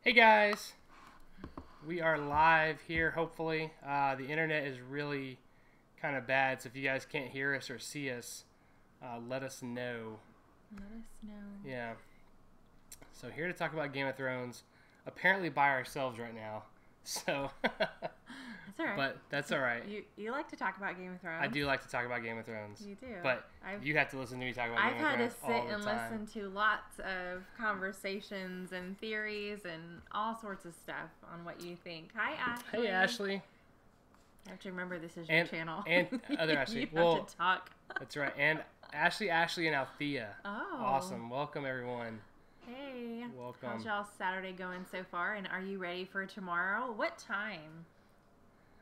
Hey guys, we are live here. Hopefully, the internet is really kind of bad, so if you guys can't hear us or see us, let us know. Let us know. Yeah. So here to talk about Game of Thrones, apparently by ourselves right now. So, That's all right. but that's all right. You like to talk about Game of Thrones. I do like to talk about Game of Thrones. You do. But you have to listen to me talk about I've Game of Thrones all the time. had to sit and listen to lots of conversations and theories and all sorts of stuff on what you think. Hi, Ashley. Hey, Ashley. I have to remember this is your channel. And other Ashley. You have to talk. That's right. And Ashley, and Althea. Oh. Awesome. Welcome, everyone. Hey. Welcome. How's y'all's Saturday going so far? And are you ready for tomorrow? What time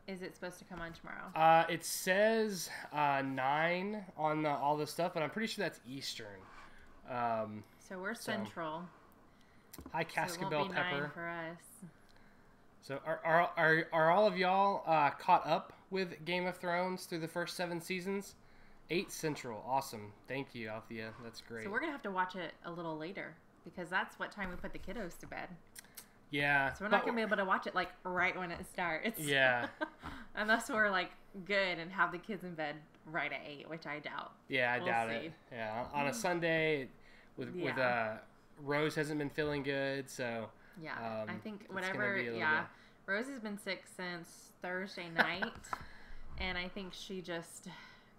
is it supposed to come on tomorrow? It says 9 on all this stuff, but I'm pretty sure that's Eastern. So we're Central. Hi, So it Cascabel won't be Pepper. 9 for us. So are all of y'all caught up with Game of Thrones through the first 7 seasons? 8 Central. Awesome. Thank you, Althea. That's great. So we're going to have to watch it a little later because that's what time we put the kiddos to bed. Yeah. So we're not going to be able to watch it like right when it starts. Yeah. Unless we're like good and have the kids in bed right at 8, which I doubt. Yeah, I We'll doubt see. it. Yeah, on a Sunday with Rose hasn't been feeling good, so Yeah, I think it's whatever. gonna be a little Yeah, bit. Rose has been sick since Thursday night, and I think she just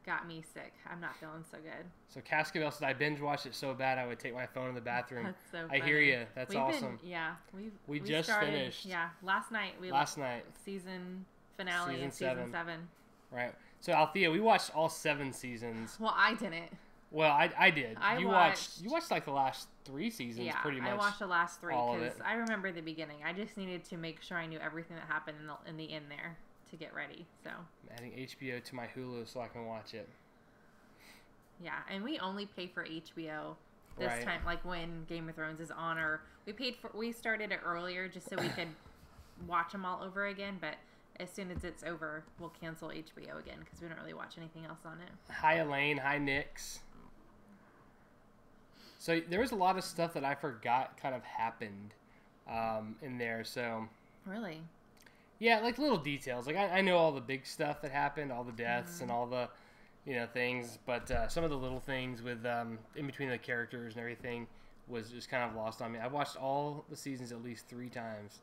got me sick. I'm not feeling so good. So Cascabel said I binge watched it so bad I would take my phone in the bathroom. That's so I funny. hear you. That's awesome. We just started, finished. Yeah, last night. Season finale Season of season 7. 7. Right. So Althea, we watched all 7 seasons. Well, I didn't. Well, I did. You watched like the last 3 seasons, pretty much. I watched the last 3 all of because it. I remember the beginning. I just needed to make sure I knew everything that happened in the end there to get ready. So I'm adding HBO to my Hulu so I can watch it. yeah, and we only pay for HBO this Right. time, like when Game of Thrones is on, or we started it earlier just so we could watch them all over again. But as soon as it's over, we'll cancel HBO again because we don't really watch anything else on it. Hi Elaine. Hi Nix. So there was a lot of stuff that I forgot kind of happened in there. So Really? yeah, like little details. Like I know all the big stuff that happened, all the deaths and all the things, but some of the little things with in between the characters and everything was just kind of lost on me. I've watched all the seasons at least 3 times.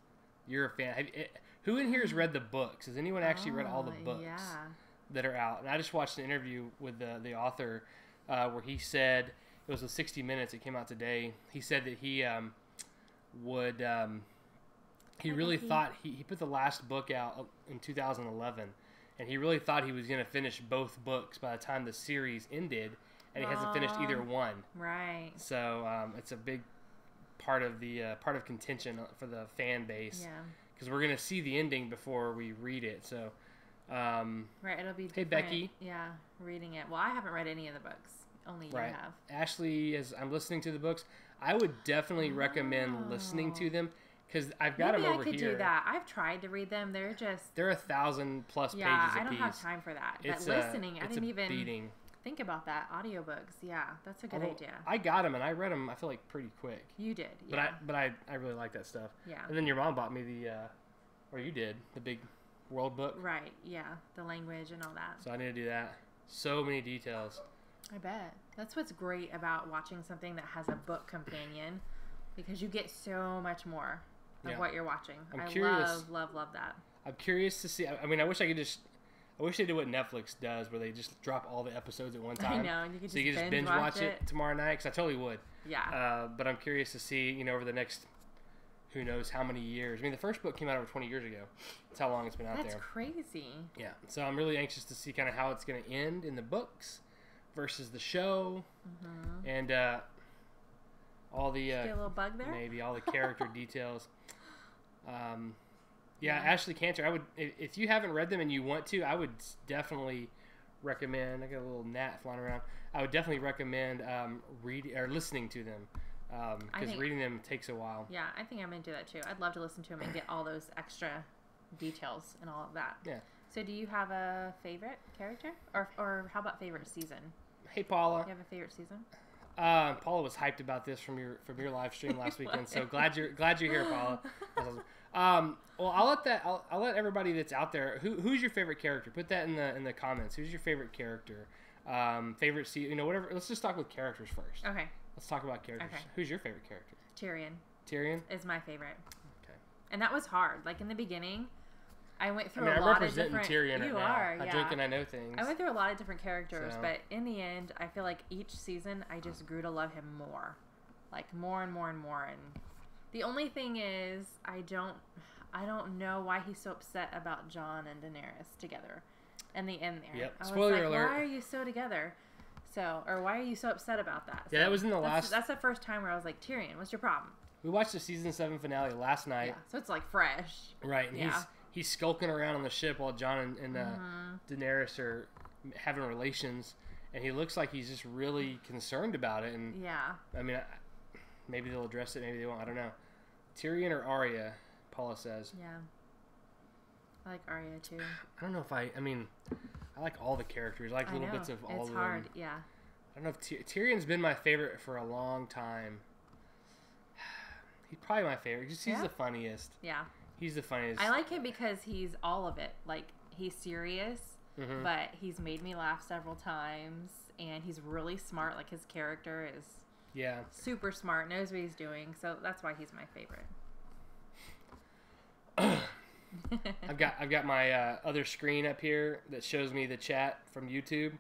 You're a fan. Who in here has read the books? Has anyone actually read all the books that are out? And I just watched an interview with the author where he said, it was with 60 Minutes, it came out today, he said that he would he really thought he put the last book out in 2011, and he really thought he was going to finish both books by the time the series ended, and he hasn't finished either one. Right. So it's a big part of contention for the fan base. Yeah. Because we're going to see the ending before we read it. So Right, it'll be different. Hey Becky. Yeah, reading it. Well, I haven't read any of the books. Only you have. Ashley, as I'm listening to the books, I would definitely recommend listening to them because I've got them over here. Maybe I could do that. I've tried to read them. They're 1,000+ pages a piece. I don't have time for that. But listening, I didn't even beating. think about that. Audiobooks, yeah, that's a good idea. I got them and I read them. I feel like pretty quick. You did, yeah. But I really like that stuff. Yeah. And then your mom bought me or you did, the big world book. Right. Yeah, the language and all that. So I need to do that. So many details. I bet. That's what's great about watching something that has a book companion, because you get so much more of what you're watching. I'm curious. Love that. I'm curious to see. I mean, I wish they did what Netflix does, where they just drop all the episodes at one time. I know, and you can so you can just binge watch it tomorrow night. Because I totally would. Yeah. But I'm curious to see, over the next, who knows how many years. I mean, the first book came out over 20 years ago. That's how long it's been out there. That's crazy. Yeah. So I'm really anxious to see kind of how it's going to end in the books versus the show, and all the get a little bug there. Maybe all the character details. Yeah, Ashley Cantor. I would, if you haven't read them and you want to, I would definitely recommend. I got a little gnat flying around. I would definitely recommend reading or listening to them, because reading them takes a while. Yeah, I think I'm into that too. I'd love to listen to them and get all those extra details and all of that. Yeah. So, do you have a favorite character, or how about favorite season? Hey, Paula. Do you have a favorite season? Paula was hyped about this from your live stream last weekend, so glad you're here, Paula. That's awesome. Well, I'll let everybody that's out there. Who's your favorite character? Put that in the comments. Who's your favorite character? Favorite whatever. Let's just talk with characters first. Okay. Let's talk about characters. Okay. Who's your favorite character? Tyrion is my favorite. Okay. And that was hard. Like in the beginning, I went through a I'm lot of representing different. Tyrion right You now. are. I drink and I know things. I went through a lot of different characters, So. but in the end, I feel like each season I just grew to love him more, like more and more and more. And the only thing is, I don't know why he's so upset about Jon and Daenerys together. In the end there. Yep. I was Spoiler like, alert. why are you so together? Or why are you so upset about that? Yeah, that was in the last. That's the first time where I was like, Tyrion, what's your problem? We watched the season 7 finale last night. Yeah, so it's like fresh. Right, and Yeah. he's skulking around on the ship while Jon and Daenerys are having relations, and he looks like he's just really concerned about it. And Yeah. I mean, maybe they'll address it, maybe they won't. I don't know. Tyrion or Arya? Paula says. Yeah. I like Arya too. I don't know if I mean, I like all the characters. I like little bits of all of them. It's hard, yeah. I don't know if Tyrion's been my favorite for a long time. He's probably my favorite. Just he's the funniest. Yeah. He's the funniest. I like him because he's all of it. Like, he's serious, but he's made me laugh several times, and he's really smart. Like, his character is super smart, knows what he's doing, so that's why he's my favorite. I've got my other screen up here that shows me the chat from YouTube.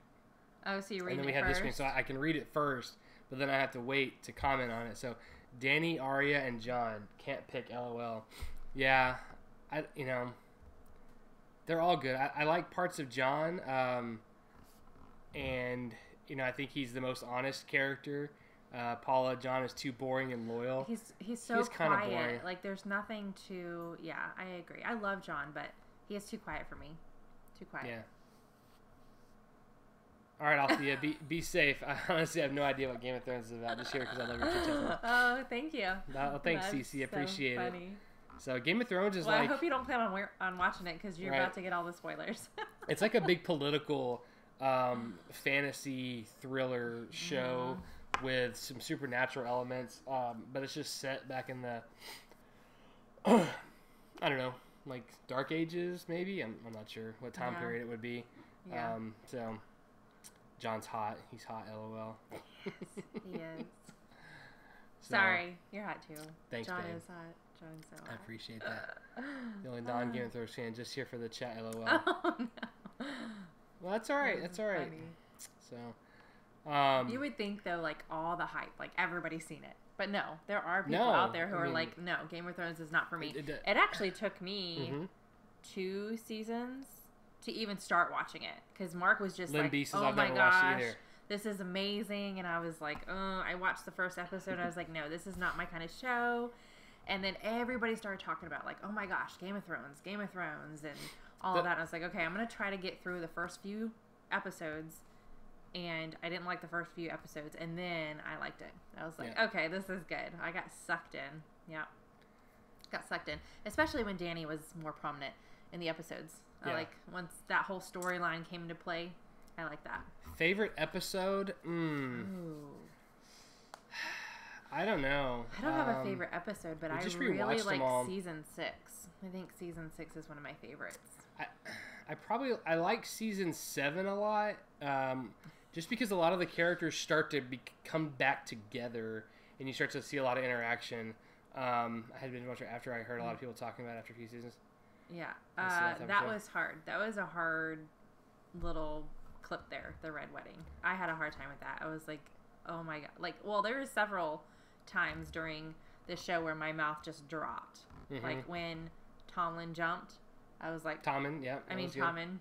Oh, so you read it first? And then we have this screen, so I can read it first, but then I have to wait to comment on it. So, Dany, Arya, and Jon. Can't pick, LOL. Yeah, they're all good. I like parts of Jon, and, I think he's the most honest character. Paula, Jon is too boring and loyal. He's so quiet. Boring. Like, there's nothing to... Yeah, I agree. I love Jon, but he is too quiet for me. Too quiet. Yeah. All right, Althea, be safe. I honestly have no idea what Game of Thrones is about. Just here because I love your chit-chat. Oh, thank you. No, thanks, Cece. Appreciate it. Funny. So Game of Thrones is I hope you don't plan on watching it because you're about to get all the spoilers. It's like a big political fantasy thriller show with some supernatural elements, but it's just set back in the I don't know, like Dark Ages maybe. I'm not sure what time period it would be. Yeah. So Jon's hot. He's hot, LOL. Yes, he is. Sorry, you're hot too. Thanks, Jon babe. is hot. Jon's so hot. I appreciate that. The only non-Game of Thrones fan just here for the chat, LOL. Oh, no. Well, that's all right. That's all right. Funny. So, you would think though, like all the hype, like everybody's seen it, but no, there are people out there who are like, no, Game of Thrones is not for me. It actually took me 2 seasons to even start watching it because Mark was just like, oh my gosh, this is amazing, and I was like, I watched the first episode and I was like, no, this is not my kind of show. And then everybody started talking about like, oh my gosh, Game of Thrones, and all of that. And I was like, okay, I'm gonna try to get through the first few episodes. And I didn't like the first few episodes, and then I liked it. I was like, okay, this is good. I got sucked in. Yeah. Got sucked in. Especially when Dany was more prominent in the episodes. I like, once that whole storyline came into play, I like that. Favorite episode? Ooh. I don't know. I don't have a favorite episode, but I really like season 6. I think season 6 is one of my favorites. I like season 7 a lot. Just because a lot of the characters start to come back together, and you start to see a lot of interaction. I had been watching after I heard a lot of people talking about it after a few seasons. Yeah, that was hard. That was a hard little clip there, the Red Wedding. I had a hard time with that. I was like, oh my god. Like, well, there were several times during the show where my mouth just dropped. Like when Tomlin jumped, I was like... Tommen, yeah. Tommen.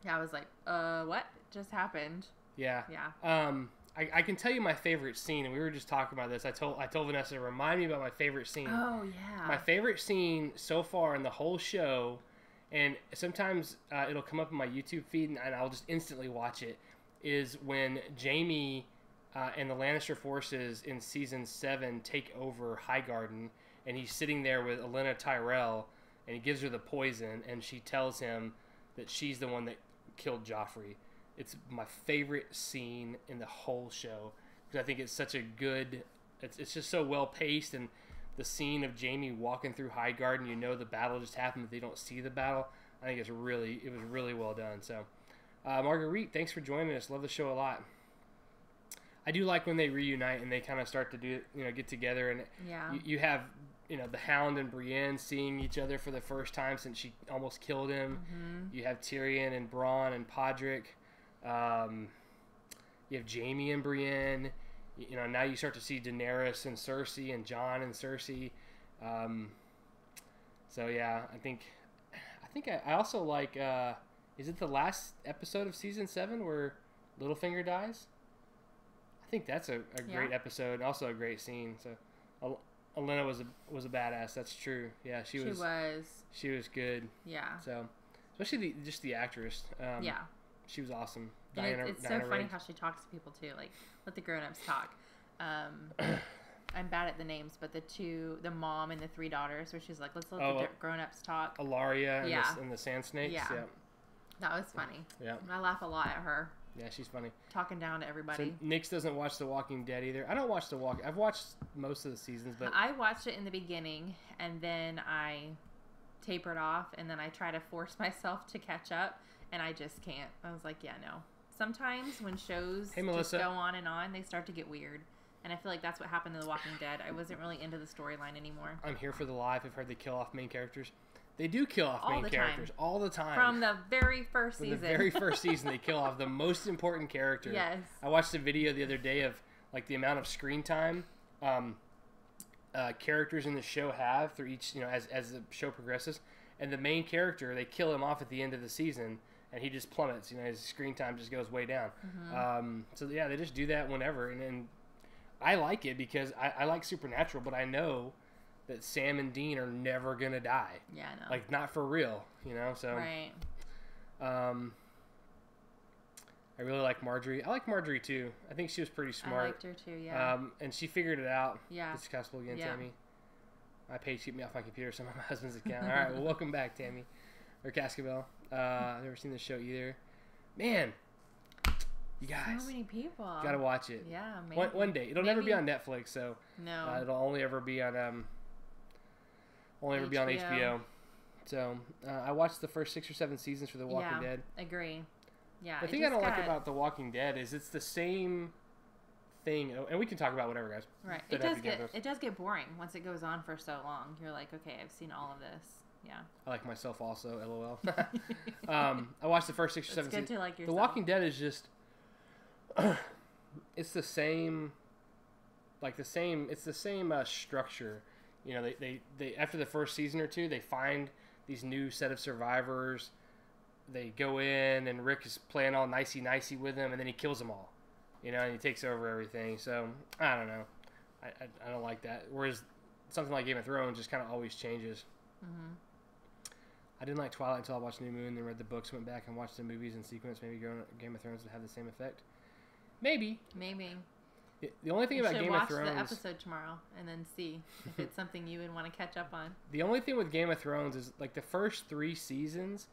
Yeah, I was like, what just happened? Yeah. Yeah. I can tell you my favorite scene, and we were just talking about this. I told Vanessa to remind me about my favorite scene. Oh, yeah. My favorite scene so far in the whole show, and sometimes it'll come up in my YouTube feed, and I'll just instantly watch it, is when Jaime and the Lannister forces in Season 7 take over Highgarden, and he's sitting there with Olenna Tyrell, and he gives her the poison, and she tells him that she's the one that killed Joffrey. It's my favorite scene in the whole show because I think it's such a good. It's just so well paced, and the scene of Jaime walking through High Garden, you know the battle just happened, but they don't see the battle. I think it was really well done. So, Marguerite, thanks for joining us. Love the show a lot. I do like when they reunite and they kind of start to do, get together, and you have, the Hound and Brienne seeing each other for the first time since she almost killed him. Mm-hmm. You have Tyrion and Bronn and Podrick. You have Jaime and Brienne. Now you start to see Daenerys and Cersei and Jon and Cersei. So yeah, I think I also like. Is it the last episode of season 7 where Littlefinger dies? I think that's a great episode and also a great scene. So, Olenna was a badass. That's true. Yeah, she was. She was good. Yeah. So, especially the actress. She was awesome. And it's so funny how she talks to people too. Like, let the grown-ups talk. I'm bad at the names, but the mom and the 3 daughters, where she's like, let's let the grown-ups talk. Ilaria and the Sand Snakes. Yeah. That was funny. Yeah. I laugh a lot at her. Yeah, she's funny. Talking down to everybody. So Nyx doesn't watch The Walking Dead either. I don't watch I've watched most of the seasons, but I watched it in the beginning, and then I tapered off, and then I try to force myself to catch up, and I just can't. I was like, yeah, no. Sometimes when shows just go on and on, they start to get weird. And I feel like that's what happened to The Walking Dead. I wasn't really into the storyline anymore. I'm here for the live. I've heard they kill off main characters. They do kill off main characters all the time. From the very first season. From the very first season, they kill off the most important character. Yes. I watched a video the other day of like the amount of screen time characters in the show have through each, as the show progresses. And the main character, they kill him off at the end of the season, and he just plummets. His screen time just goes way down. Mm-hmm. So yeah, they just do that whenever, and I like it because I like Supernatural, but I know that Sam and Dean are never gonna die. Yeah, no. Like, not for real, So right. I really like Marjorie. I like Marjorie too. I think she was pretty smart. I liked her too. Yeah. And she figured it out. Yeah. It's possible again, Tammy. My page keep me off my computer, so my husband's account. All right, well, welcome back, Tammy, or Cascabel. I've never seen the show either. Man, you guys. So many people. Gotta watch it. Yeah, maybe. One day. It'll never be on Netflix, so no. It'll only ever be on HBO. So I watched the first 6 or 7 seasons for The Walking Dead. Agree. Yeah. The thing I don't like about The Walking Dead is it's the same thing, and we can talk about whatever, guys. Right. It does get boring once it goes on for so long. You're like, okay, I've seen all of this. Yeah. I like myself also. LOL. I watched the first 6 or 7 seasons. It's good to like yourself. The Walking Dead is just. It's the same. It's the same structure. They after the first season or 2, they find these new set of survivors. They go in, and Rick is playing all nicey with them, and then he kills them all. And he takes over everything. So I don't know. I don't like that. Whereas something like Game of Thrones just kind of always changes. Mm-hmm. I didn't like Twilight until I watched New Moon, then read the books, went back and watched the movies in sequence. Maybe Game of Thrones would have the same effect. Maybe. The only thing about Game of Thrones... watch the episode tomorrow and then see if it's something you would want to catch up on. The only thing with Game of Thrones is, like, the first 3 seasons,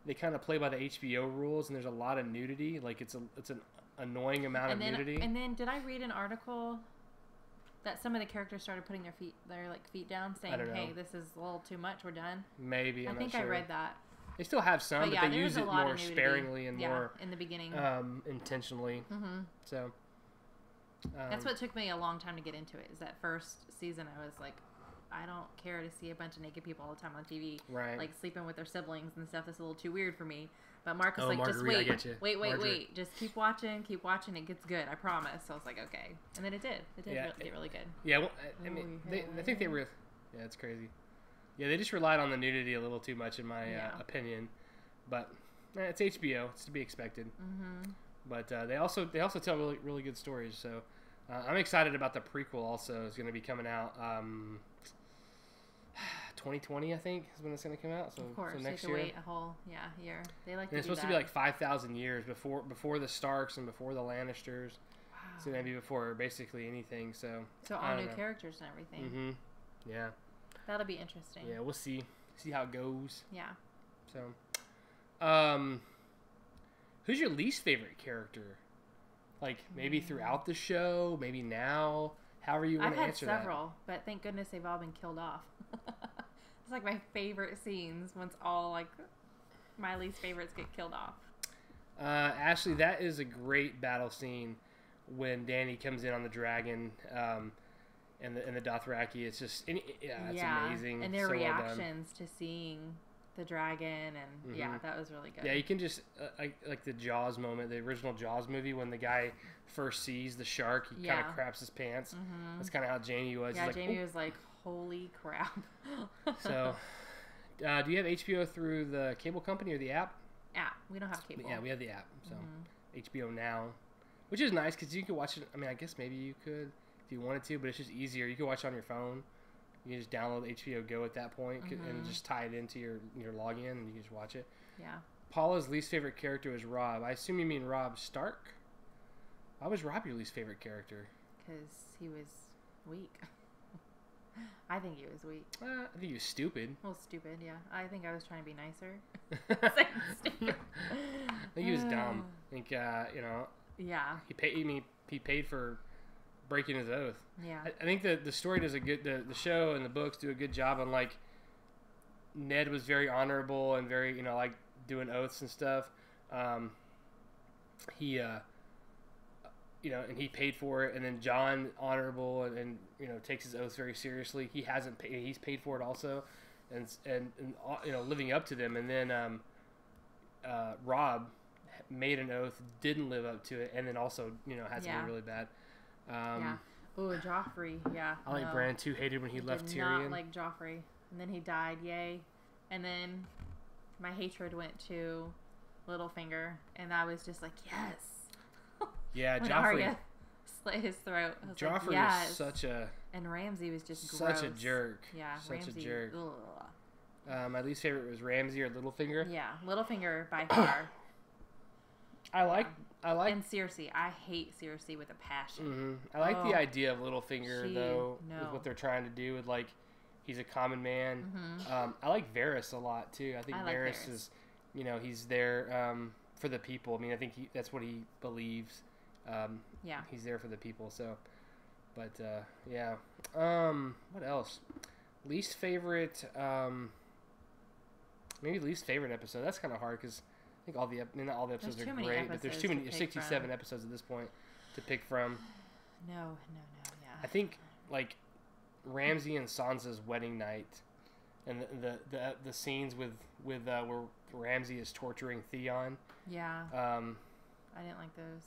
they kind of play by the HBO rules, and there's a lot of nudity. Like, it's an annoying amount of nudity. And then, did I read an article that some of the characters started putting their feet down, saying, hey, this is a little too much, we're done? Maybe, I'm not sure. I read that. They still have some, but they use it more sparingly and more in the beginning, intentionally. Mm-hmm. So that's what took me a long time to get into it. Is that first season? I was like, I don't care to see a bunch of naked people all the time on TV, right? Like sleeping with their siblings and stuff. That's a little too weird for me. But Mark was like, Marguerite, just wait, just keep watching. It gets good, I promise. So I was like, okay, and then it did. It did get really good. Yeah, well, I mean, I think they were. Yeah, it's crazy. Yeah, they just relied on the nudity a little too much, in my opinion. But it's HBO; it's to be expected. Mm-hmm. But they also tell really good stories. So I'm excited about the prequel. Also, is going to be coming out 2020, I think, is when it's going to come out. So, of course, so next year. Wait a whole year. They like. And it's supposed to be like 5,000 years before the Starks and before the Lannisters. Wow. So maybe before basically anything. So all new characters and everything. Mm-hmm. Yeah. That'll be interesting. Yeah, we'll see how it goes. Yeah. So, who's your least favorite character Like maybe throughout the show, maybe now, however you want to answer that. I've had several, but thank goodness they've all been killed off. It's like my favorite scenes once all like my least favorites get killed off. Ashley, that is a great battle scene when Danny comes in on the dragon and the Dothraki. It's just, it's amazing. And their so reactions to seeing the dragon, and that was really good. Yeah, you can just like the Jaws moment, the original Jaws movie, when the guy first sees the shark, he kind of craps his pants. That's kind of how Jamie was. Yeah, He's Jamie was like, "Holy crap!" So, do you have HBO through the cable company or the app? App. We don't have cable. Yeah, we have the app. So HBO Now, which is nice because you can watch it. I mean, I guess maybe you could if you wanted to, but it's just easier. You can watch it on your phone. You can just download HBO Go at that point and just tie it into your login, and you can just watch it. Yeah. Paula's least favorite character is Robb. I assume you mean Robb Stark? Why was Robb your least favorite character? Because he was weak. I think he was weak. I think he was stupid. Well, stupid, yeah. I think I was trying to be nicer. I think he was dumb. I think, Yeah. He paid for breaking his oath. Yeah. I think the story does the show and the books do a good job on, like, Ned was very honorable and very, like, doing oaths and stuff. He and he paid for it, and then John, honorable and takes his oaths very seriously. He hasn't paid; he's paid for it also, and living up to them. And then Robb made an oath, didn't live up to it, and then also had something really bad. Yeah. Oh, Joffrey. Yeah. I like Bran too. Hated when he left did Tyrion. Not like Joffrey, and then he died. Yay! And then my hatred went to Littlefinger, and I was just like, yes. Yeah, when Joffrey Arya slit his throat. I was Joffrey like, yes. was such a... And Ramsay was just such gross. a jerk. Yeah, such Ramsay, a jerk. Ugh. My least favorite was Ramsay or Littlefinger. Yeah, Littlefinger by far. I like and Cersei. I hate Cersei with a passion. I like the idea of Littlefinger though, no. with what they're trying to do with, like, he's a common man. I like Varys a lot too. I think Varys is, he's there for the people. I mean, I think that's what he believes. He's there for the people. So, but yeah. What else? Least favorite. Maybe least favorite episode. That's kind of hard because I think not all the episodes are great, but there's too many. There's 67 episodes at this point to pick from. No. Yeah. I think like Ramsay and Sansa's wedding night, and the scenes with where Ramsay is torturing Theon. Yeah. I didn't like those.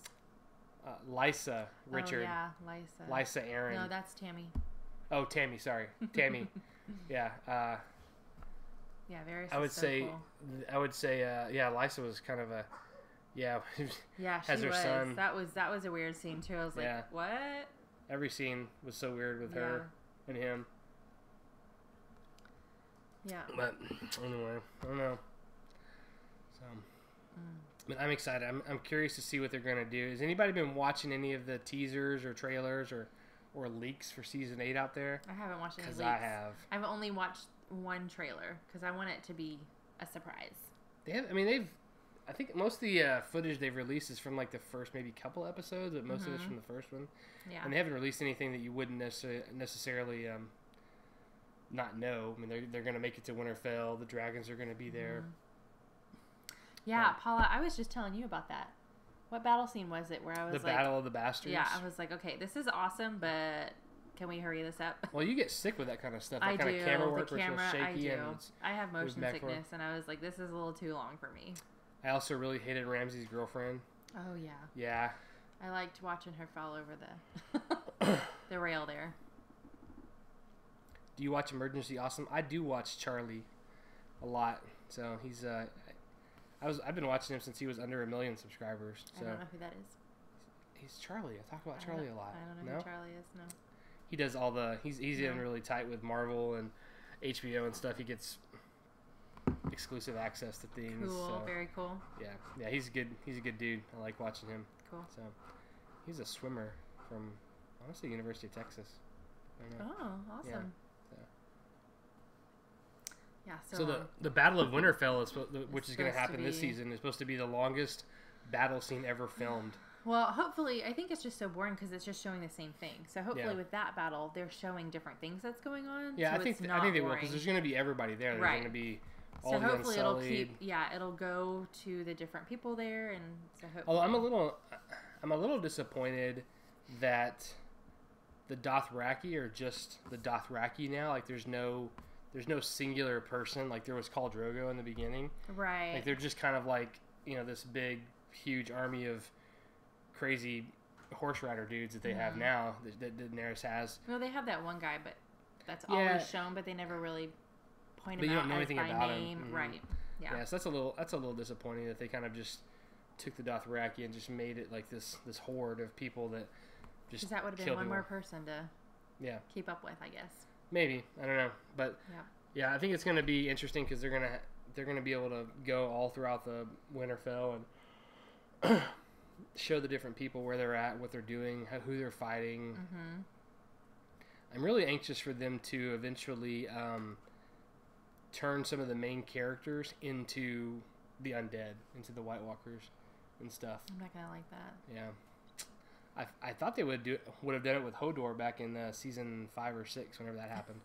Lysa, Richard. Oh, yeah, Lysa. Lysa Arryn. No, that's Tammy. Oh, Tammy, sorry. Tammy. Yeah. Yeah, very. I would say, yeah, Lysa was kind of a, yeah, she has her was. son. That was a weird scene too. I was like, what? Every scene was so weird with her and him. Yeah. But anyway, I don't know. So, but I'm excited. I'm curious to see what they're gonna do. Has anybody been watching any of the teasers or trailers or leaks for season 8 out there? I haven't watched any leaks. Because I have. I've only watched one trailer because I want it to be a surprise. I think most of the footage they've released is from like the first maybe couple episodes, but most of it's from the first one. Yeah. And they haven't released anything that you wouldn't necessarily not know. I mean, they're going to make it to Winterfell. The dragons are going to be there. Yeah, Paula, I was just telling you about that. What battle scene was it where I was the Battle of the Bastards? Yeah, I was like, okay, this is awesome, but can we hurry this up? Well, you get sick with that kind of stuff. That I kind do. of camera work the where camera, it's real shaky. I do. I have motion back sickness, and I was like, this is a little too long for me. I also really hated Ramsay's girlfriend. Oh, yeah. Yeah. I liked watching her fall over the rail there. Do you watch Emergency Awesome? I do watch Charlie a lot. So he's I've been watching him since he was under 1 million subscribers. So I don't know who that is. He's Charlie. I talk about Charlie a lot. I don't know who Charlie is. No. He does all the. He's in really tight with Marvel and HBO and stuff. He gets exclusive access to things. Cool. So, very cool. Yeah. He's good. He's a good dude. I like watching him. Cool. So he's a swimmer from honestly University of Texas. I don't know. Oh, awesome. Yeah. So the Battle of Winterfell, which is going to happen this season, is supposed to be the longest battle scene ever filmed. Well, hopefully, I think it's just so boring because it's just showing the same thing. So hopefully, with that battle, they're showing different things that's going on. Yeah, so I think they will because there's going to be everybody there. There's right. going to be all so the hopefully Unsullied. it'll go to the different people there, and so hopefully. Although I'm a little disappointed that the Dothraki are just the Dothraki now. Like there's no singular person. Like there was Khal Drogo in the beginning. Right. Like they're just kind of like, you know, this big, huge army of crazy horse rider dudes that they have now that Daenerys has. Well, they have that one guy, but that's always shown, but they never really point him out as by name. Mm-hmm. Right. Yeah. Yeah, so that's a little disappointing that they kind of just took the Dothraki and just made it like this horde of people that just. Because that would have been one more person to keep up with, I guess. Maybe, I don't know, but yeah, I think it's going to be interesting because they're going to be able to go all throughout the Winterfell and show the different people where they're at, what they're doing, who they're fighting. Mm-hmm. I'm really anxious for them to eventually turn some of the main characters into the undead, into the White Walkers and stuff. I'm not gonna like that. Yeah. I thought they would have done it with Hodor back in season 5 or 6 whenever that happened,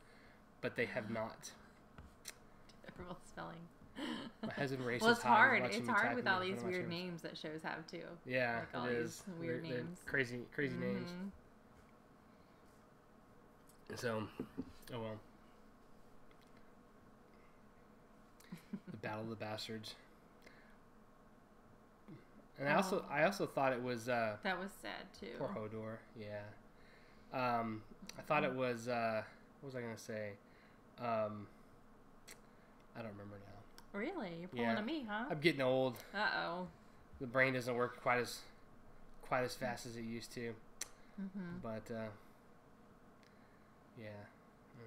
but they have not. Terrible spelling. My husband races. Well, it's hard. It's hard with all these weird names that shows have too. Yeah, like all it these is. Weird they're names. Crazy names. So, oh well. The Battle of the Bastards. And I also thought it was that was sad too. Poor Hodor, yeah. I thought it was what was I gonna say? I don't remember now. Really? You're pulling at me, huh? I'm getting old. Uh-oh. The brain doesn't work quite as fast as it used to. Mm-hmm. But yeah, I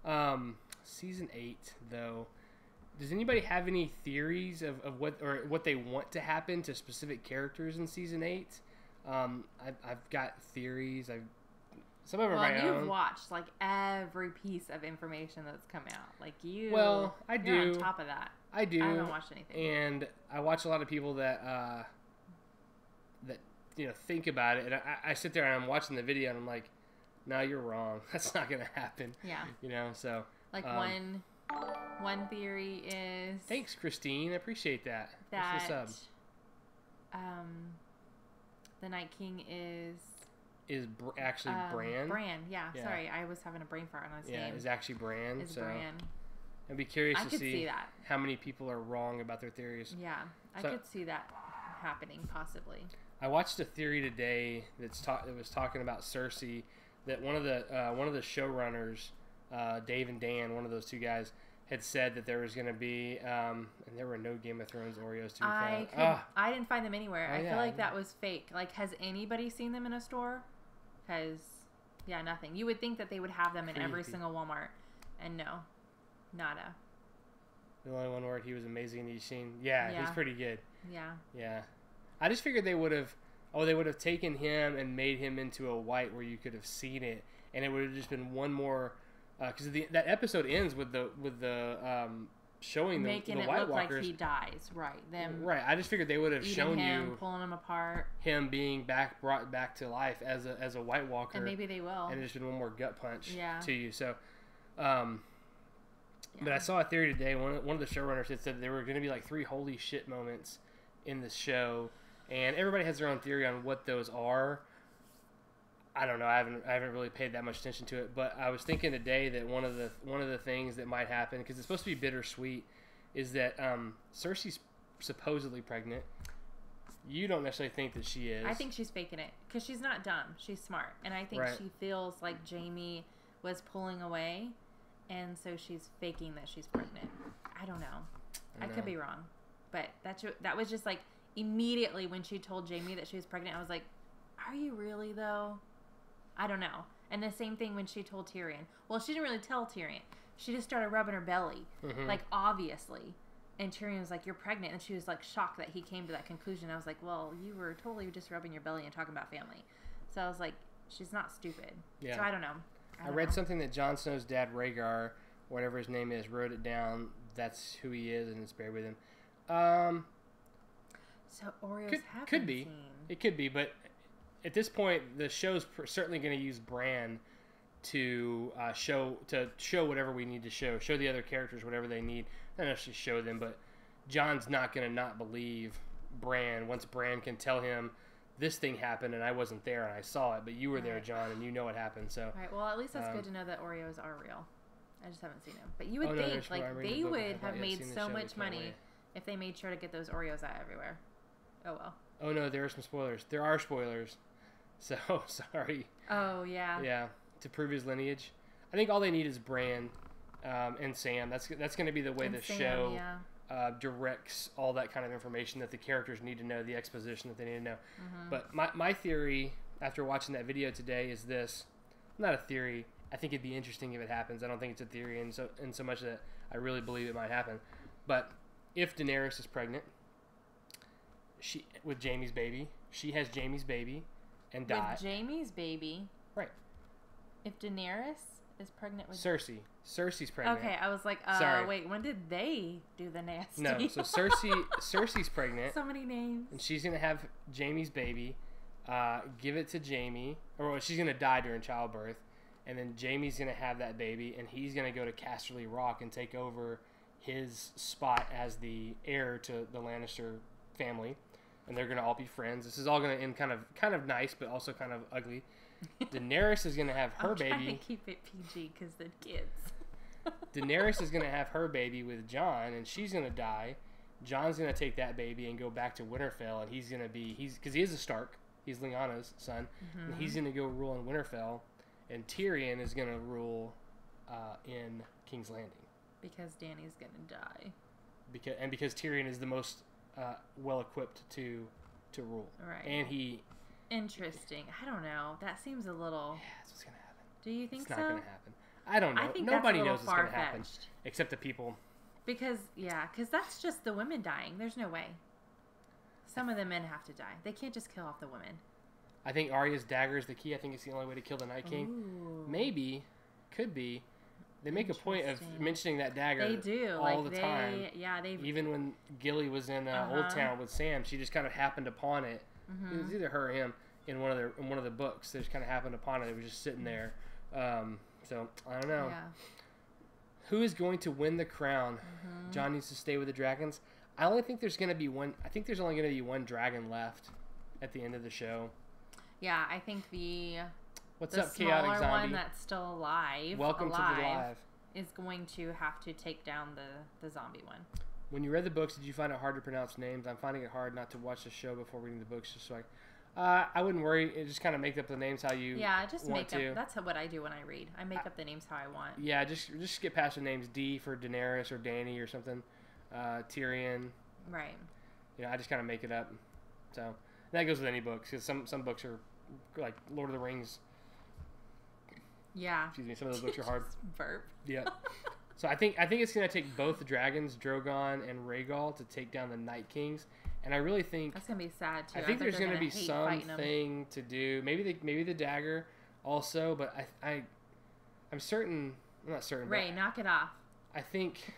don't know. Season 8 though. Does anybody have any theories of what they want to happen to specific characters in season 8? I've got theories. Some of them are my own. You've watched like every piece of information that's come out. Like you. Well, you're on top of that. I do. I haven't watched anything. And I watch a lot of people that think about it, and I sit there and I'm watching the video and I'm like, no, you're wrong. That's not gonna happen. Yeah. So. Like one theory is. Thanks, Christine. I appreciate that. That the sub. The Night King is actually Bran. Bran, yeah. Sorry, I was having a brain fart on his name. Yeah, is actually Bran. Is Bran. I'd be curious to see that. How many people are wrong about their theories. Yeah, I could see that happening possibly. I watched a theory today that was talking about Cersei. That one of the showrunners, Dave and Dan, one of those two guys, had said that there was going to be, and there were no Game of Thrones Oreos to be found. I didn't find them anywhere. I feel like that was fake. Like, has anybody seen them in a store? Because, nothing. You would think that they would have them in every single Walmart, and no, nada. The only one where he was amazing in each scene. Yeah, he's pretty good. Yeah. I just figured they would have taken him and made him into a white where you could have seen it, and it would have just been one more. Because that episode ends with the showing making the it White look Walkers. like he dies, right? Them right. I just figured they would have shown him, pulling him apart, him being brought back to life as a White Walker, and maybe they will. And it's been one more gut punch to you. So, Yeah. But I saw a theory today. One of the showrunners had said there were going to be like 3 holy shit moments in this show, and everybody has their own theory on what those are. I don't know. I haven't really paid that much attention to it, but I was thinking today that one of the things that might happen, because it's supposed to be bittersweet, is that Cersei's supposedly pregnant. You don't necessarily think that she is. I think she's faking it because she's not dumb. She's smart, and I think she feels like Jaime was pulling away, and so she's faking that she's pregnant. I don't know. I could be wrong, but that was just like immediately when she told Jaime that she was pregnant. I was like, "Are you really though?" I don't know. And the same thing when she told Tyrion. Well, she didn't really tell Tyrion. She just started rubbing her belly, like obviously. And Tyrion was like, "You're pregnant," and she was like shocked that he came to that conclusion. I was like, "Well, you were totally just rubbing your belly and talking about family." So I was like, "She's not stupid." Yeah. So I don't know. I read something that Jon Snow's dad, Rhaegar, whatever his name is, wrote it down. That's who he is, and it's buried with him. So Oreos could be. Seen. It could be, but at this point, the show's certainly going to use Bran to show whatever we need to show the other characters whatever they need. Not necessarily show them, but Jon's not going to not believe Bran once Bran can tell him this thing happened and I wasn't there and I saw it, but you were there, Jon, and you know what happened. So right. Well, at least that's good to know that Oreos are real. I just haven't seen them, but you would think like they would have made so much money if they made sure to get those Oreos out everywhere. Oh well. Oh no, there are some spoilers. There are spoilers. So sorry. Oh yeah. Yeah, to prove his lineage. I think all they need is Bran and Sam. That's going to be the way the show directs all that kind of information that the characters need to know, the exposition that they need to know. But my theory after watching that video today is this. Not a theory. I think it'd be interesting if it happens. I don't think it's a theory in so much that I really believe it might happen. But if Daenerys is pregnant, with Jaime's baby, she has Jaime's baby and dies. With Jaime's baby? Right. If Daenerys is pregnant with... Cersei's pregnant. Okay, I was like, wait, when did they do the nasty? No, so Cersei's pregnant. So many names. And she's going to have Jaime's baby, give it to Jaime, or she's going to die during childbirth, and then Jaime's going to have that baby, and he's going to go to Casterly Rock and take over his spot as the heir to the Lannister family, and they're going to all be friends. This is all going to end kind of nice, but also kind of ugly. Daenerys is going to have her baby. I'm trying to keep it PG because the kids. Daenerys is going to have her baby with Jon, and she's going to die. Jon's going to take that baby and go back to Winterfell, and he's going to be because he is a Stark. He's Lyanna's son, and he's going to go rule in Winterfell, and Tyrion is going to rule in King's Landing. Because Dany's going to die. Because Tyrion is the most well equipped to rule. Right. And he. Interesting. I don't know. That seems a little. Yeah, that's what's gonna happen. Do you think it's so? It's not gonna happen. I don't know. I think Nobody that's a knows what's gonna happen far-fetched. except the people. Because that's just the women dying. There's no way. Some of the men have to die. They can't just kill off the women. I think Arya's dagger is the key. I think it's the only way to kill the Night King. Ooh. Maybe, could be. They make a point of mentioning that dagger. They do all the time. Yeah, they. Even when Gilly was in Old Town with Sam, she just kind of happened upon it. It was either her or him in one of the books. They just kind of happened upon it. It was just sitting there. So I don't know. Yeah. Who is going to win the crown? Jon needs to stay with the dragons. I only think there's going to be one. I think there's only going to be one dragon left at the end of the show. Yeah, I think the Chaotic Zombie? one that's still alive. Welcome to the live. Is going to have to take down the zombie one. When you read the books, did you find it hard to pronounce names? I'm finding it hard not to watch the show before reading the books, just so I wouldn't worry. Just kind of make up the names how you just want make up. That's what I do when I read. I make up the names how I want. Yeah, just skip past the names. D for Daenerys or Dany or something. Tyrion. Right. I just kind of make it up. So that goes with any books, because some books are like Lord of the Rings. Yeah. Excuse me. Some of those books are hard. Burp. Yeah. So I think it's going to take both dragons, Drogon and Rhaegal, to take down the Night Kings, and I really think that's going to be sad too. I think there's going to be something to do. Maybe the dagger also, but I'm certain. I'm not certain. Ray, knock it off. I think.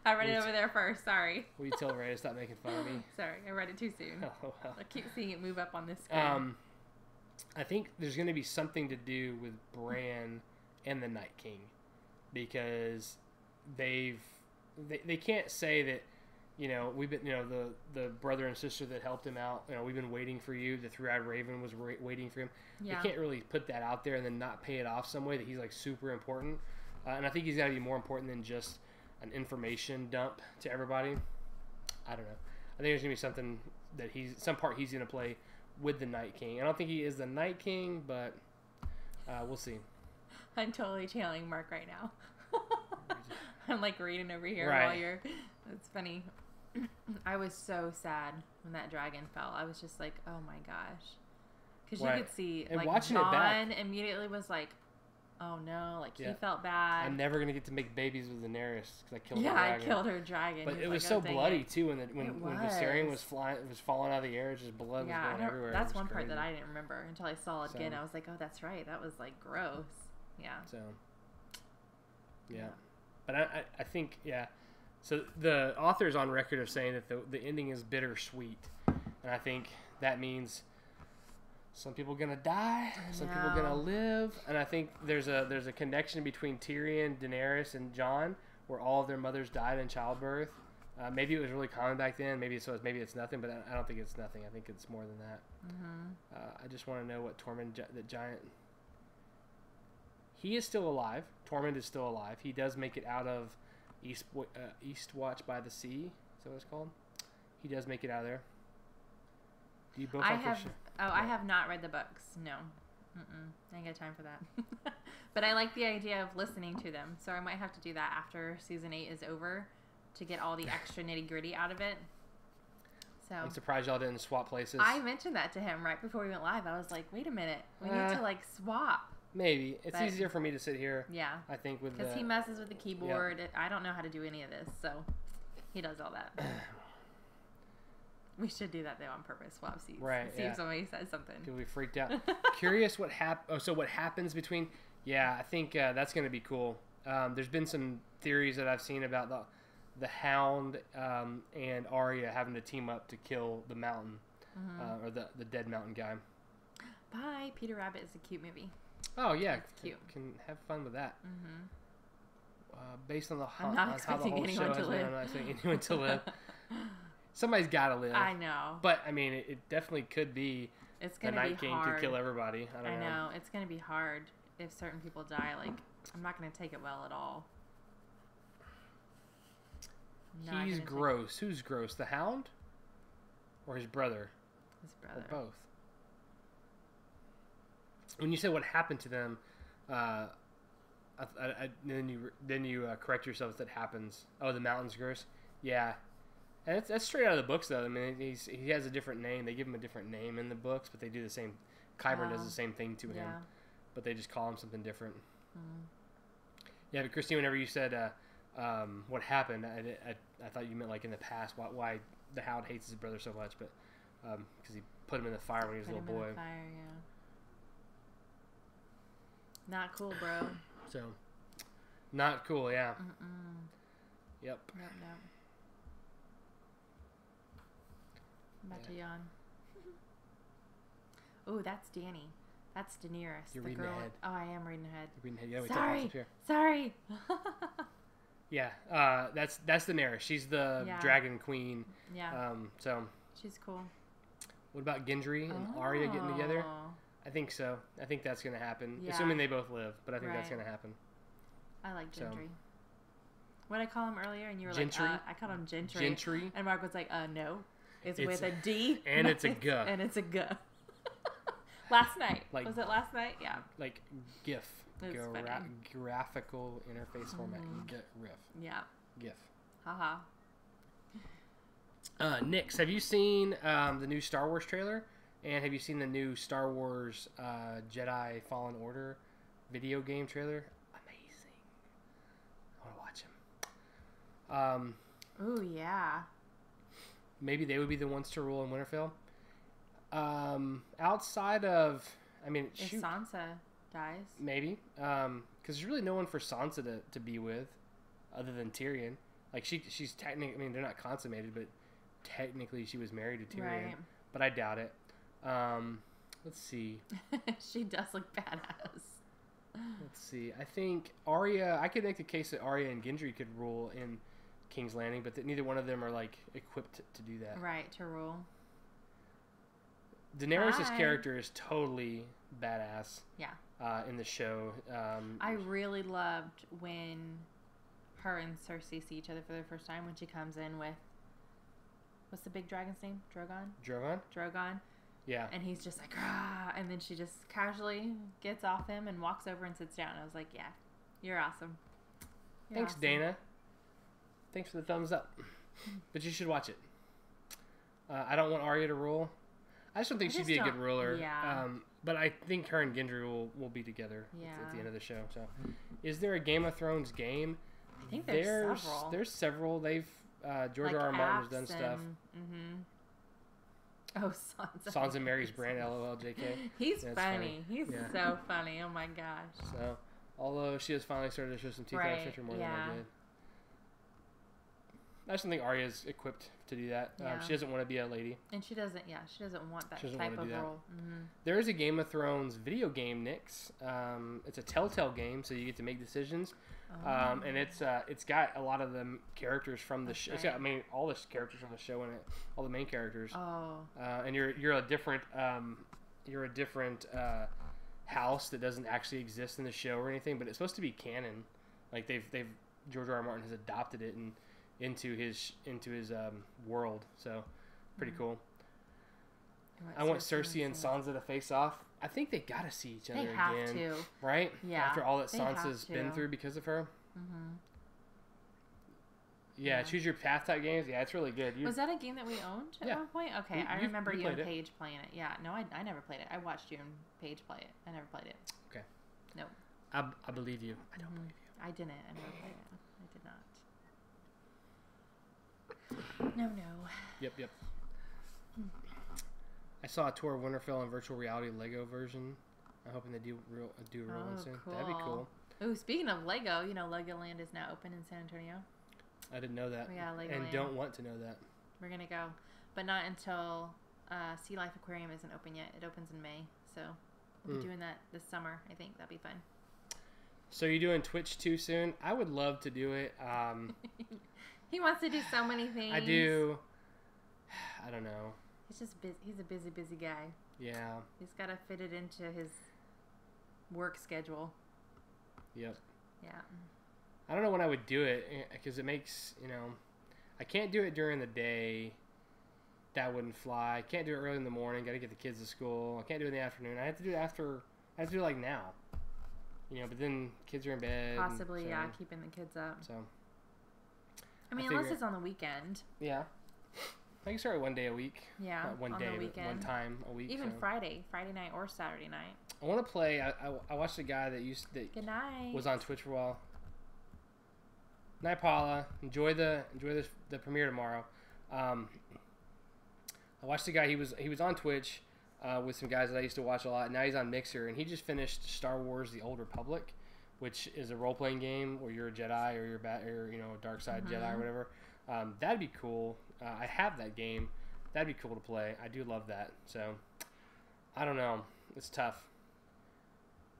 I read it over there first. Sorry. Will you tell Ray to stop making fun of me? Sorry, I read it too soon. Oh well. I keep seeing it move up on this screen. I think there's going to be something to do with Bran and the Night King, because they can't say that, we've been, the brother and sister that helped him out, we've been waiting for you. The Three-Eyed Raven was waiting for him. Yeah. They can't really put that out there and then not pay it off some way that he's like super important. And I think he's got to be more important than just an information dump to everybody. I don't know. I think there's going to be something that some part he's going to play with the Night King. I don't think he is the Night King, but we'll see. I'm totally channeling Mark right now. I'm like reading over here right. while you're. It's funny. I was so sad when that dragon fell. I was just like, oh my gosh, because you could see and like watching Jon it back, immediately was like, oh no, like yeah. he felt bad. I'm never gonna get to make babies with Daenerys because I killed her dragon. I killed her dragon. But it was like, so bloody too when Viserion was falling out of the air, just blood was going everywhere. That's one part that I didn't remember until I saw it again. I was like, oh, that's right. That was like gross. Yeah. So. Yeah. But I think, yeah. So the author's on record of saying that the ending is bittersweet. And I think that means some people gonna die, some people gonna live, and I think there's a connection between Tyrion, Daenerys, and Jon, where all of their mothers died in childbirth. Maybe it was really common back then. Maybe it's nothing, but I don't think it's nothing. I think it's more than that. I just want to know what Tormund, the giant. He is still alive. Tormund is still alive. He does make it out of Eastwatch by the Sea. Is that what it's called? He does make it out of there. Do you both I have not read the books. No. I ain't got time for that. But I like the idea of listening to them. So I might have to do that after season 8 is over to get all the extra nitty gritty out of it. So I'm surprised y'all didn't swap places. I mentioned that to him right before we went live. I was like, wait a minute. We need to like swap. Maybe. It's easier for me to sit here. Yeah. I think with because he messes with the keyboard. Yeah. I don't know how to do any of this. So he does all that. We should do that though on purpose. Swap seats. Right. See if somebody says something. People be freaked out. Curious what so what happens between? Yeah, I think that's going to be cool. There's been some theories that I've seen about the Hound and Arya having to team up to kill the Mountain or the dead Mountain guy. Bye. Peter Rabbit is a cute movie. Oh yeah, it's cute. Can have fun with that. Based on I'm not expecting anyone to live. I'm not expecting anyone to live. Somebody's got to live. I know. But, I mean, it definitely could be the Night King could kill everybody. I don't know. It's going to be hard if certain people die. Like, I'm not going to take it well at all. He's gross. Who's gross? The Hound? Or his brother? His brother. Or both? When you say what happened to them, then you correct yourself that happens. Oh, the Mountain's gross? Yeah. And that's straight out of the books, though. I mean, he has a different name. They give him a different name in the books, but they do the same. Qyburn does the same thing to him, but they just call him something different. Yeah, but Christine, whenever you said what happened, I thought you meant like in the past why the Hound hates his brother so much, but because he put him in the fire when he was a little boy. In the fire, yeah. Not cool, bro. So, not cool, yeah. Yep. No. I'm about to yawn. Oh, that's Dany. That's Daenerys. You're reading ahead. Oh, I am reading ahead. You're reading ahead. Yeah, Sorry. Yeah, that's Daenerys. She's the dragon queen. Yeah. So. She's cool. What about Gendry and Arya getting together? I think so. I think that's going to happen. Yeah. Assuming they both live, but I think that's going to happen. I like Gendry. So. What did I call him earlier? And you were Gentry? like, I called him Gentry. Gentry. And Mark was like, no. It's with a D. And it's a G. And it's a G. Last night. Was it last night? Yeah. Like GIF. Graphical interface format. GIF. Yeah. GIF. Haha. Nix, have you seen the new Star Wars trailer? And have you seen the new Star Wars Jedi Fallen Order video game trailer? Amazing. I want to watch them. Ooh, yeah. Maybe they would be the ones to rule in Winterfell. Outside of, I mean, if Sansa dies, maybe, because there's really no one for Sansa to be with, other than Tyrion. Like she's technically, I mean, they're not consummated, but technically she was married to Tyrion. Right. But I doubt it. Let's see. She does look badass. Let's see. I think Arya. I could make the case that Arya and Gendry could rule in King's Landing, but that neither one of them are like equipped to do that. Right, to rule. Daenerys' character is totally badass. Yeah. In the show. I really loved when her and Cersei see each other for the first time when she comes in with, what's the big dragon's name? Drogon. Yeah. And he's just like, ah, and then she just casually gets off him and walks over and sits down. I was like, yeah, you're awesome. Thanks, awesome. Dana. Thanks for the thumbs up. But you should watch it. I don't want Arya to rule. I just don't think she'd be a good ruler. Yeah. But I think her and Gendry will be together at the end of the show. So, is there a Game of Thrones game? I think there's several. There's several. They've George R. R. Martin has done stuff. Oh, Sansa marries Bran. LOL. JK. He's funny. He's so funny. Oh my gosh. So, although she has finally started to show some teeth, I respect her more than I I just don't think Arya's equipped to do that. Yeah. She doesn't want to be a lady. And she doesn't want that She doesn't type wanna of do that. role. Mm-hmm. There is a Game of Thrones video game, Nix. It's a Telltale game, so you get to make decisions. And it's got a lot of the characters from the show. It's got, all the characters from the show in it, all the main characters. Oh. And you're a different house that doesn't actually exist in the show or anything, but it's supposed to be canon. Like they've George R. R. Martin has adopted it into his world. So pretty cool. I want Cersei and Sansa to face off. I think they gotta see each other again. They have to. Right? Yeah. After all that Sansa's been through because of her. Mm-hmm. Yeah, choose your path type games. Yeah, it's really good. Was that a game that we owned at one point? Okay, I remember you and Paige playing it. Yeah, no, I never played it. I watched you and Paige play it. I never played it. Okay. Nope. I believe you. I don't believe you. I didn't. I never played it. I did not. No. Yep. I saw a tour of Winterfell in virtual reality Lego version. I'm hoping they do a real one soon. Cool. That'd be cool. Ooh, speaking of Lego, Legoland is now open in San Antonio. I didn't know that. Yeah, Legoland. And don't want to know that. We're gonna go, but not until Sea Life Aquarium isn't open yet. It opens in May, so we'll be doing that this summer. I think that'd be fun. So you're doing Twitch too soon? I would love to do it. He wants to do so many things. I do. I don't know. He's just busy. He's a busy guy. Yeah. He's got to fit it into his work schedule. Yep. Yeah. I don't know when I would do it because it makes, I can't do it during the day. That wouldn't fly. I can't do it early in the morning. Got to get the kids to school. I can't do it in the afternoon. I have to do it after. I have to do it like now. But then kids are in bed. Possibly, keeping the kids up. So. Unless it's on the weekend. Yeah. I can start one day a week. Yeah. Not one day, but one time a week. Even Friday night or Saturday night. I want to play. I watched a guy that Good night. was on Twitch for a while. Night, Paula. Enjoy the premiere tomorrow. I watched a guy. He was on Twitch with some guys that I used to watch a lot. Now he's on Mixer, and he just finished Star Wars: The Old Republic, which is a role playing game where you're a Jedi or you're a dark side Jedi or whatever. That'd be cool. I have that game. That'd be cool to play. I do love that. So I don't know. It's tough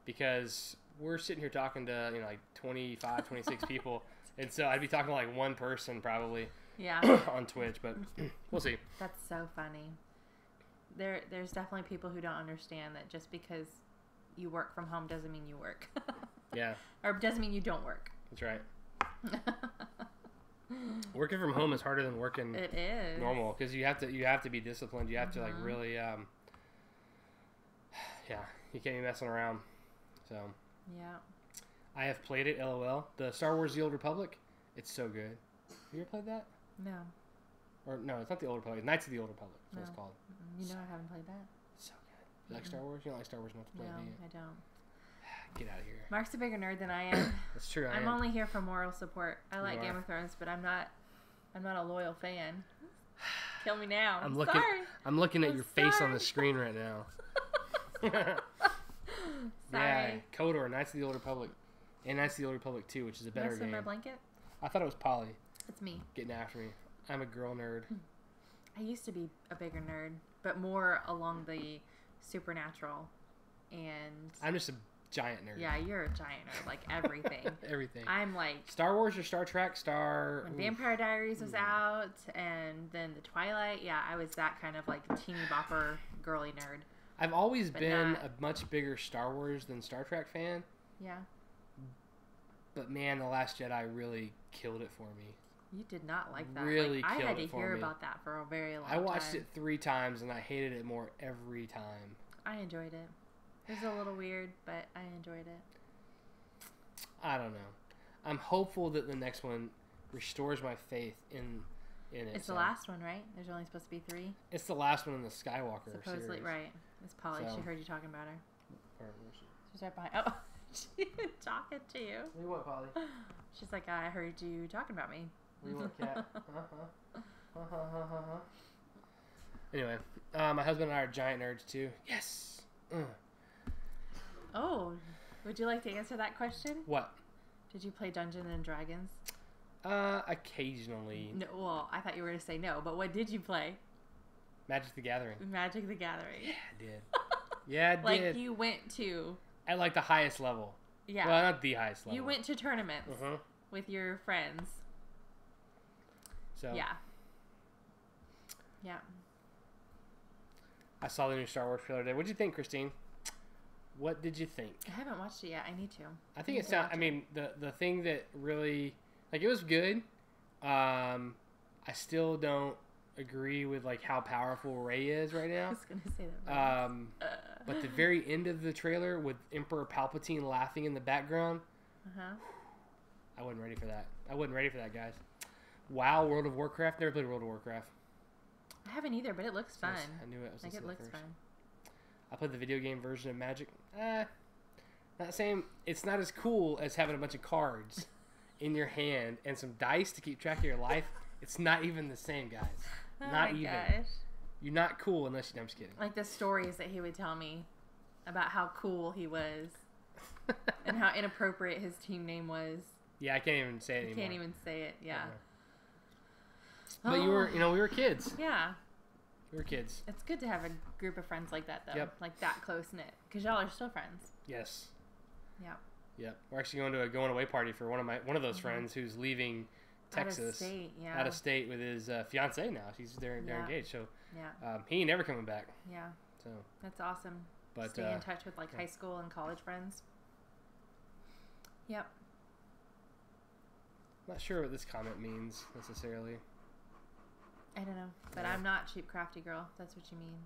because we're sitting here talking to 25, 26 people. And so I'd be talking to like one person probably on Twitch, but we'll see. That's so funny. There's definitely people who don't understand that just because you work from home doesn't mean you work. Yeah. Or doesn't mean you don't work. That's right. Working from home is harder than working it is. normal because you have to be disciplined. You have to really you can't be messing around. So yeah. I have played it, LOL. The Star Wars: The Old Republic. It's so good. Have you ever played that? No. Or no, it's not the Old Republic. Knights of the Old Republic. That's what it's called. I haven't played that. So good. You like Star Wars? You don't like Star Wars enough to play it, do you? I don't. Get out of here. Mark's a bigger nerd than I am. That's true. I'm only here for moral support. I like You Game are. of Thrones, but I'm not a loyal fan. Kill me now. I'm Sorry. looking at your face on the screen right now. Sorry. Yeah, KOTOR, Knights of the Old Republic, and Knights of the Old Republic 2, which is a better Mess with game. my blanket? I thought it was Polly It's me. getting after me. I'm a girl nerd. I used to be a bigger nerd, but more along the supernatural, and I'm just a giant nerd. yeah, you're a giant nerd, like everything. Everything. I'm like Star Wars or Star Trek? when Vampire Diaries was out, and then the Twilight. Yeah, I was that kind of like teeny bopper girly nerd. I've always been not- a much bigger Star Wars than Star Trek fan, Yeah, but man, The Last Jedi really killed it for me. you did not like that. Really I killed had to it for hear me. about that for a very long I time. watched it 3 times and I hated it more every time. I enjoyed it. It was a little weird, but I enjoyed it. I don't know. I'm hopeful that the next one restores my faith in it. It's the last one, right? There's only supposed to be 3. It's the last one in the Skywalker Supposedly, series. right. It's Polly. So- She heard you talking about her. Or was she? She's right behind. Oh, she's talking to you. What do you want, Polly? She's like, I heard you talking about me. What do you want, cat? Anyway, my husband and I are giant nerds too. Yes. Oh, would you like to answer that question? What? Did you play Dungeons and Dragons? Occasionally. No, well, I thought you were going to say no, but what did you play? Magic the Gathering. Magic the Gathering. Yeah, I did. Yeah, I did. Like, you went to... At, like, the highest level. Yeah. Well, not the highest level. You went to tournaments with your friends. So. Yeah. Yeah. I saw the new Star Wars trailer today. What did you think, Christine? What did you think? I haven't watched it yet. I need to. I think it sounds... I mean, the thing that really... Like, it was good. I still don't agree with, like, how powerful Rey is right now. I was going to say that. But the very end of the trailer with Emperor Palpatine laughing in the background... I wasn't ready for that. I wasn't ready for that, guys. WoW, World of Warcraft. Never played World of Warcraft. I haven't either, but it looks fun. I knew it. I was like, it looks fun. I played the video game version of Magic. Not saying it's not as cool as having a bunch of cards in your hand and some dice to keep track of your life. It's not even the same, guys. Not even. Gosh. You're not cool unless you... No, I'm just kidding. Like the stories that he would tell me about how cool he was and how inappropriate his team name was. Yeah, I can't even say it anymore. You can't even say it, yeah. But we were kids. Yeah. We were kids. It's good to have a group of friends like that, though. Yep. Like that close-knit. Because y'all are still friends. Yes. Yep. Yep. We're actually going to a going-away party for one of those friends who's leaving Texas. Out of state, yeah. Out of state with his fiancée now. They're engaged, so yeah. He ain't never coming back. Yeah. So that's awesome. But stay in touch with high school and college friends. Yep. Not sure what this comment means necessarily. I don't know, but I'm not cheap crafty girl. That's what you mean.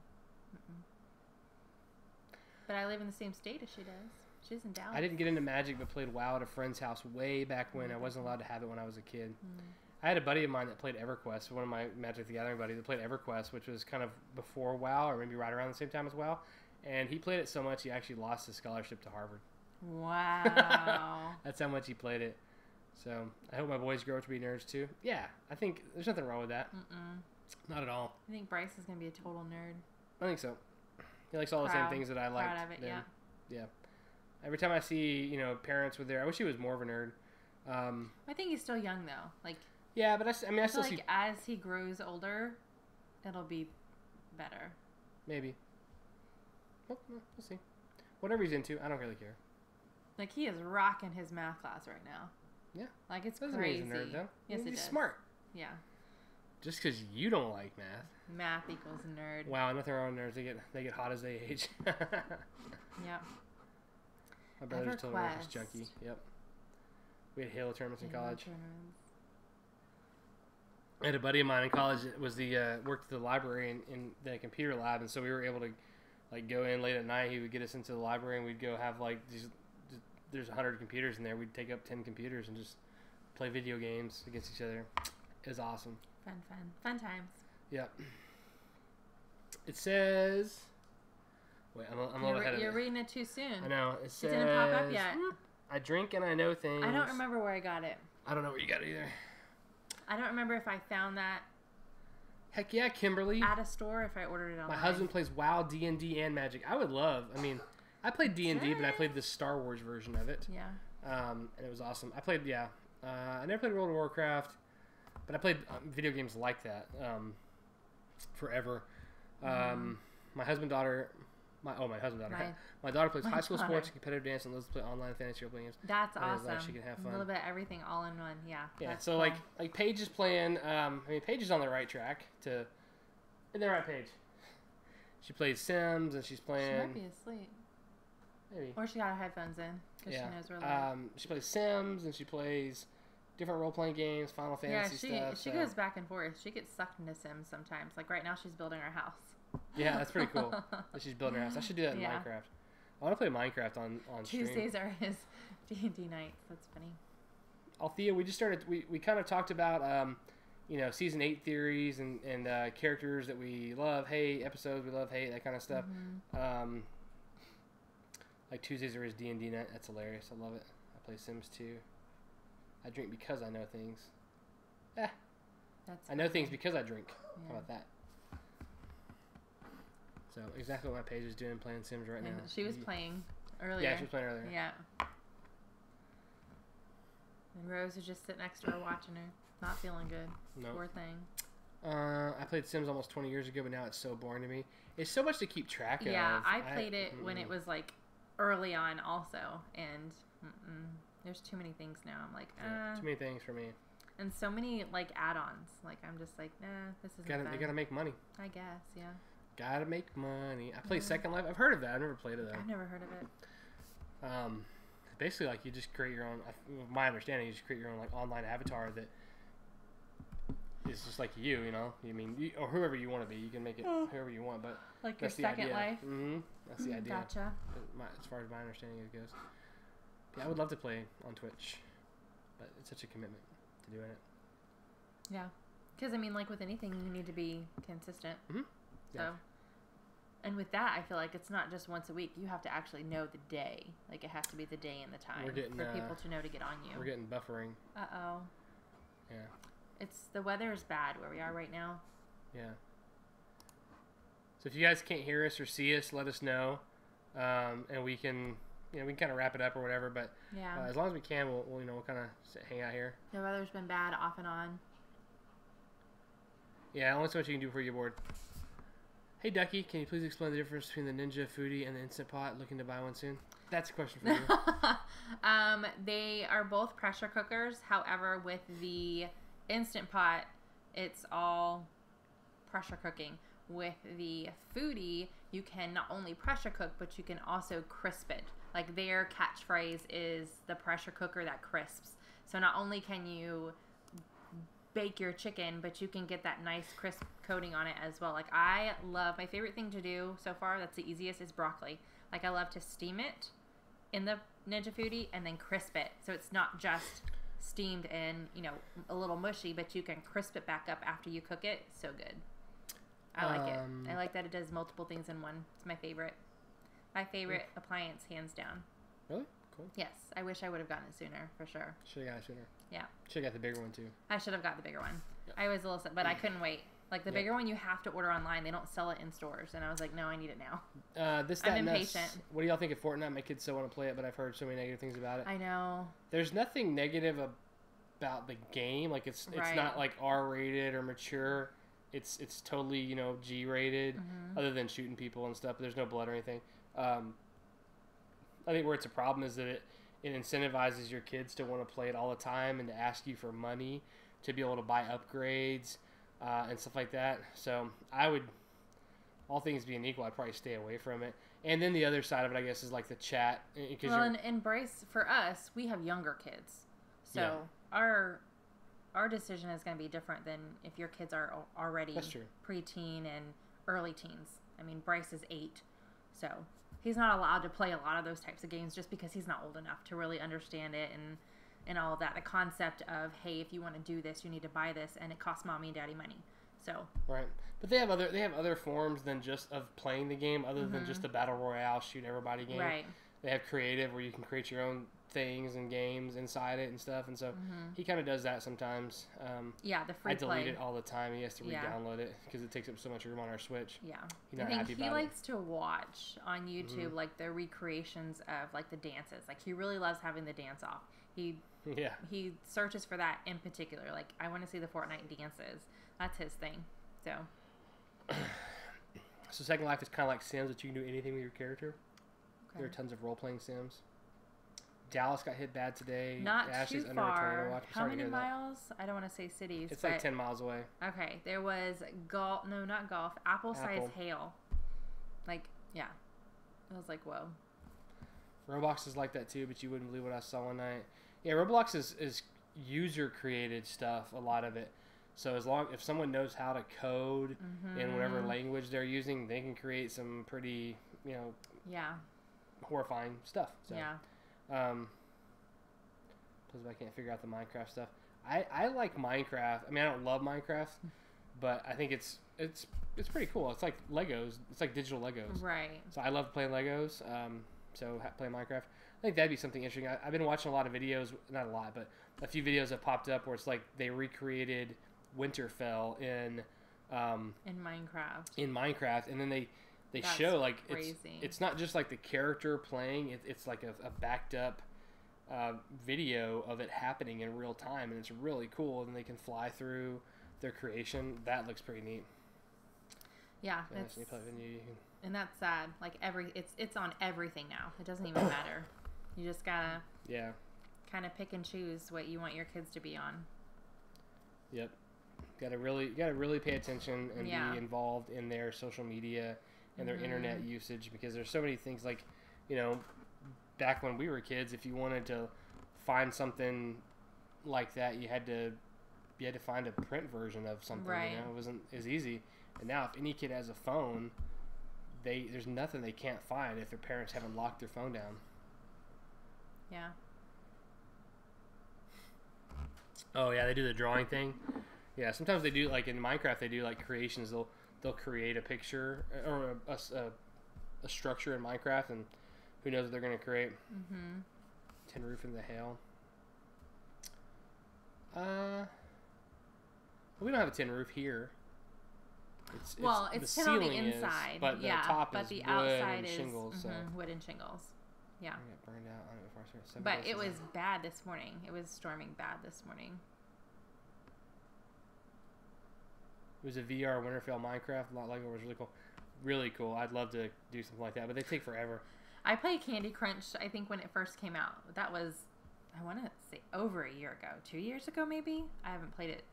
But I live in the same state as she does. She's in Dallas. I didn't get into Magic, but played WoW at a friend's house way back when. I wasn't allowed to have it when I was a kid. I had a buddy of mine that played EverQuest, one of my Magic the Gathering buddies that played EverQuest, which was kind of before WoW, or maybe right around the same time as WoW. And he played it so much, he actually lost his scholarship to Harvard. Wow. That's how much he played it. So I hope my boys grow up to be nerds too. Yeah, I think there's nothing wrong with that. Not at all. I think Bryce is going to be a total nerd. I think so. He likes all the same things that I like. Proud of it, yeah. Yeah. Every time I see, parents with their... I wish he was more of a nerd. I think he's still young, though. Like... Yeah, but I still feel see... like as he grows older, it'll be better. Maybe. Well, we'll see. Whatever he's into, I don't really care. Like, he is rocking his math class right now. Yeah. Like, it's doesn't crazy. Mean he's a nerd, though. Yes, he's does. Smart. Yeah. Just because you don't like math. Math equals nerd. Wow, nothing wrong with nerds. They get hot as they age. Yep. My brother's total religious junkie. Yep. We had Halo tournaments in college. I had a buddy of mine in college that was worked at the library in the computer lab, and so we were able to go in late at night. He would get us into the library, and we'd go have there's 100 computers in there. We'd take up 10 computers and just play video games against each other. It was awesome. Fun times. Yep. It says... Wait, I'm a little ahead of it. You're reading it too soon. I know. It says... It didn't pop up yet. I drink and I know things. I don't remember where I got it. I don't know where you got it either. I don't remember if I found that... Heck yeah, Kimberly. At a store, if I ordered it online. My husband plays WoW, D&D, and Magic. I would love... I mean, I played D&D, but I played the Star Wars version of it. Yeah. And it was awesome. I played, I never played World of Warcraft, but I played video games like that forever. My daughter plays high school sports and competitive dance and loves to play online fantasy role-playing games. That's awesome. Like she can have fun. A little bit of everything all in one. Yeah. Yeah. So cool. like Paige is playing. Paige is on the right track to. In the right page. She plays Sims and she's playing. She might be asleep. Maybe. Or she got her headphones in because she knows we're live. She plays Sims and she plays different role-playing games, Final Fantasy stuff. She goes back and forth. She gets sucked into Sims sometimes. Like right now, she's building her house. Yeah, that's pretty cool that she's building her house. I should do that in Minecraft. I want to play Minecraft on stream. Tuesdays are his D&D nights. That's funny. Althea, we just started. We kind of talked about season 8 theories and characters that we love, hate, episodes we love, hate, that kind of stuff. Like Tuesdays are his D&D night. That's hilarious. I love it. I play Sims too. I drink because I know things. I know things because I drink. Yeah. How about that? So exactly what my page is doing, playing Sims right now. She was playing earlier. Yeah, she was playing earlier. Yeah. And Rose is just sitting next to her watching her. Not feeling good. Nope. Poor thing. I played Sims almost 20 years ago, but now it's so boring to me. It's so much to keep track of. Yeah, I played it when it was like early on also, and there's too many things now. I'm like, too many things for me. And so many like add-ons. Like I'm just like, nah, this isn't fun. You gotta make money. I guess, yeah. Gotta make money. I play Second Life. I've heard of that. I've never played it though. I've never heard of it. Basically, like you just create your own. My understanding, you just create your own like online avatar that is just like you. You know, or whoever you want to be. You can make it whoever you want, but like your Second Life. That's the idea. Gotcha. As far as my understanding goes. Yeah, I would love to play on Twitch, but it's such a commitment to doing it. Yeah, because I mean, like with anything, you need to be consistent. Mm-hmm. Yeah. So. And with that, I feel like it's not just once a week. You have to actually know the day. Like, it has to be the day and the time for people to know to get on you. We're getting buffering. Uh-oh. Yeah. The weather is bad where we are right now. Yeah. So if you guys can't hear us or see us, let us know. And we can, we can kind of wrap it up or whatever. But yeah. As long as we can, we'll kind of hang out here. The weather's been bad off and on. Yeah, only so much you can do before you get bored. Hey, Ducky, can you please explain the difference between the Ninja Foodie and the Instant Pot? Looking to buy one soon? That's a question for you. They are both pressure cookers. However, with the Instant Pot, it's all pressure cooking. With the Foodie, you can not only pressure cook, but you can also crisp it. Like their catchphrase is the pressure cooker that crisps. So not only can you bake your chicken, but you can get that nice crisp coating on it as well. Like my favorite thing to do so far, that's the easiest, is broccoli. Like I love to steam it in the Ninja Foodie and then crisp it. So it's not just steamed and, a little mushy, but you can crisp it back up after you cook it. So good. I like it. I like that it does multiple things in one. It's my favorite. My favorite appliance, hands down. Really? Cool. Yes. I wish I would have gotten it sooner, for sure. Should have got it sooner. Yeah. Should have got the bigger one, too. I should have got the bigger one. Yep. I was a little sad, but I couldn't wait. Like, the bigger one, you have to order online. They don't sell it in stores. And I was like, no, I need it now. I'm impatient. What do y'all think of Fortnite? My kids still want to play it, but I've heard so many negative things about it. I know. There's nothing negative about the game. Like, it's not, like, R-rated or mature. It's totally, G-rated, other than shooting people and stuff. But there's no blood or anything. I think where it's a problem is that it incentivizes your kids to want to play it all the time and to ask you for money to be able to buy upgrades and stuff like that. So I would, all things being equal, I'd probably stay away from it. And then the other side of it, I guess, is like the chat. Well, and Bryce, for us, we have younger kids. So our decision is going to be different than if your kids are already preteen and early teens. I mean, Bryce is 8, so he's not allowed to play a lot of those types of games just because he's not old enough to really understand it and all of that. The concept of, hey, if you want to do this, you need to buy this, and it costs mommy and daddy money. So right, but they have other forms than just of playing the game, other than just the battle royale shoot everybody game. Right. They have creative where you can create your own things and games inside it and stuff, and so he kind of does that sometimes. The free play. I delete it all the time. He has to re-download it because it takes up so much room on our Switch. Yeah, he's not happy about it. He likes to watch on YouTube like the recreations of like the dances. Like he really loves having the dance off. He searches for that in particular. Like I want to see the Fortnite dances. That's his thing. So Second Life is kind of like Sims, that you can do anything with your character. Okay. There are tons of role-playing Sims. Dallas got hit bad today. Not Ash too is under a tornado far. watch. How many miles? I don't want to say cities. It's like 10 miles away. Okay. There was apple-sized hail. Like, yeah. I was like, whoa. Roblox is like that too, but you wouldn't believe what I saw one night. Yeah, Roblox is user-created stuff, a lot of it. So if someone knows how to code in whatever language they're using, they can create some pretty, horrifying stuff. So, because I can't figure out the Minecraft stuff. I like Minecraft. I mean, I don't love Minecraft, but I think it's pretty cool. It's like Legos. It's like digital Legos. Right. So I love playing Legos. Playing Minecraft. I think that'd be something interesting. I've been watching a lot of videos, not a lot, but a few videos have popped up where it's like they recreated Winterfell in Minecraft, and then they show like crazy. It's not just like the character playing. It's like a backed up video of it happening in real time, and it's really cool. And they can fly through their creation. That looks pretty neat. Yeah, and that's sad. Like it's on everything now. It doesn't even matter. You just gotta kind of pick and choose what you want your kids to be on. Yep. Gotta really pay attention and be involved in their social media and their internet usage, because there's so many things, like, you know, back when we were kids, if you wanted to find something like that, you had to find a print version of something. Right. You know, it wasn't as easy. And now, if any kid has a phone, there's nothing they can't find if their parents haven't locked their phone down. Yeah. Oh yeah, they do the drawing thing. Yeah, sometimes they do, like in Minecraft, they do like creations. They'll create a picture or a structure in Minecraft, and who knows what they're gonna create. Tin roof in the hail. We don't have a tin roof here. It's tin on the inside, but the top is the wood outside and is shingles. So. wood and shingles. Yeah. I got burned out on it before I started. But it was bad this morning. It was storming bad this morning. It was a VR Winterfell Minecraft. Lego was really cool. Really cool. I'd love to do something like that, but they take forever. I played Candy Crunch, I think, when it first came out. That was, I want to say, over a year ago. 2 years ago, maybe? I haven't played it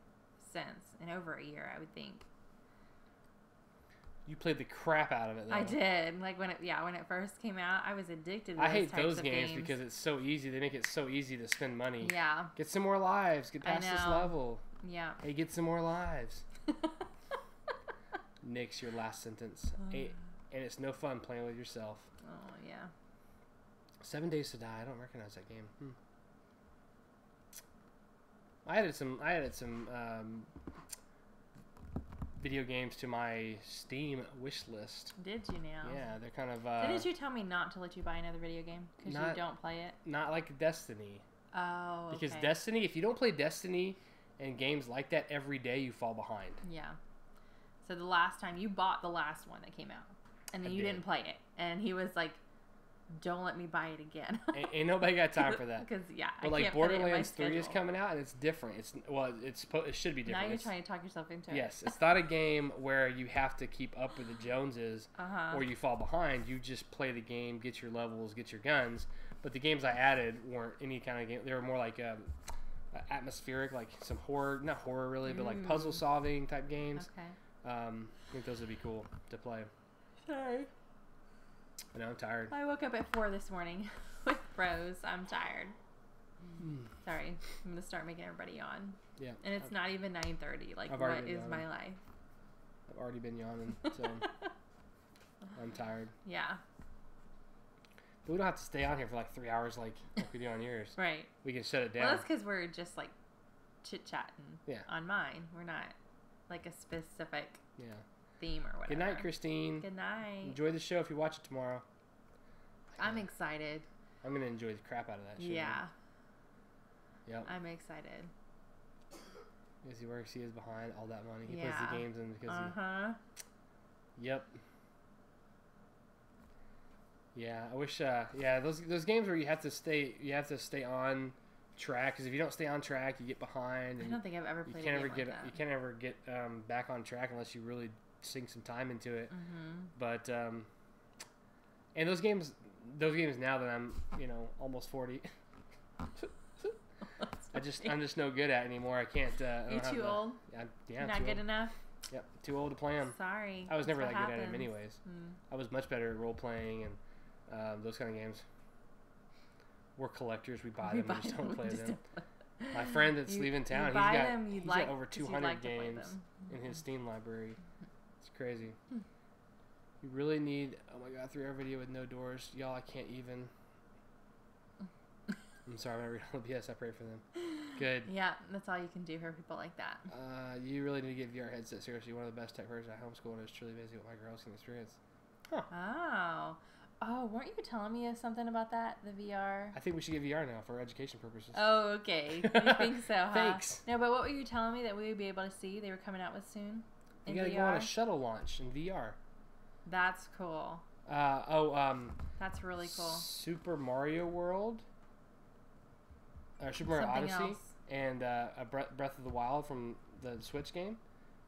since. In over a year, I would think. You played the crap out of it, though. I did. Like, when it first came out, I was addicted to I hate those games because it's so easy. They make it so easy to spend money. Yeah. Get some more lives. Get past this level. Yeah. Hey, get some more lives. Nix your last sentence. And it's no fun playing with yourself. Oh, yeah. 7 Days to Die. I don't recognize that game. I added some video games to my Steam wish list. Did you now? Yeah, they're kind of... Didn't you tell me not to let you buy another video game? Because you don't play it? Not like Destiny. Oh, okay. Because Destiny, if you don't play Destiny and games like that every day, you fall behind. Yeah. So the last time, you bought the last one that came out. And then you didn't play it. And he was like, don't let me buy it again. Ain't nobody got time for that. Because, yeah, but like Borderlands 3 is coming out, and it's different. It should be different. Now you're trying to talk yourself into it. Yes, it's not a game where you have to keep up with the Joneses or you fall behind. You just play the game, get your levels, get your guns. But the games I added weren't any kind of game. They were more like atmospheric, like some horror, not horror really, but like puzzle solving type games. Okay. I think those would be cool to play. Sorry. I know, I'm tired. I woke up at 4 this morning with Rose. I'm tired. Sorry. I'm going to start making everybody yawn. Yeah. And it's not even 9:30. Like, what is my life? I've already been yawning, so I'm tired. Yeah. But we don't have to stay on here for like 3 hours like we do on yours. Right. We can shut it down. Well, that's because we're just like chit-chatting on mine. We're not like a specific theme or whatever. Good night, Christine. Good night. Enjoy the show if you watch it tomorrow. I'm excited. I'm going to enjoy the crap out of that show. Yeah. Yep. I'm excited. Because he works, he is behind all that money. He puts the games in because Yep. Yeah, I wish those games where you have to stay on track, because if you don't stay on track, you get behind. And I don't think I've ever played a game like that. You can't ever get back on track unless you really sink some time into it. But and those games now that I'm almost 40, I'm just no good at anymore. I can't. You too old? Yeah. Not good enough. Yep, too old to play them. Sorry. I was never that good at them anyways. I was much better at role playing and those kind of games. We're collectors. We buy them. We just don't play them. My friend that's leaving town, he's got over 200 games in his Steam library. It's crazy. You really need, oh my god, 3-hour video with no doors. Y'all, I can't even. I'm sorry, I'm not reading all the BS. I pray for them. Good. Yeah, that's all you can do for people like that. You really need to get VR headset seriously. One of the best tech persons I homeschool, and it's truly amazing what my girls can experience. Huh. Oh, weren't you telling me something about that, the VR? I think we should get VR now for education purposes. Oh, okay. You think so, huh? Thanks. No, but what were you telling me that we would be able to see they were coming out with soon? You gotta go on a shuttle launch in VR. That's cool. That's really cool. Super Mario World Super Mario Something Odyssey else. and Breath of the Wild from the Switch game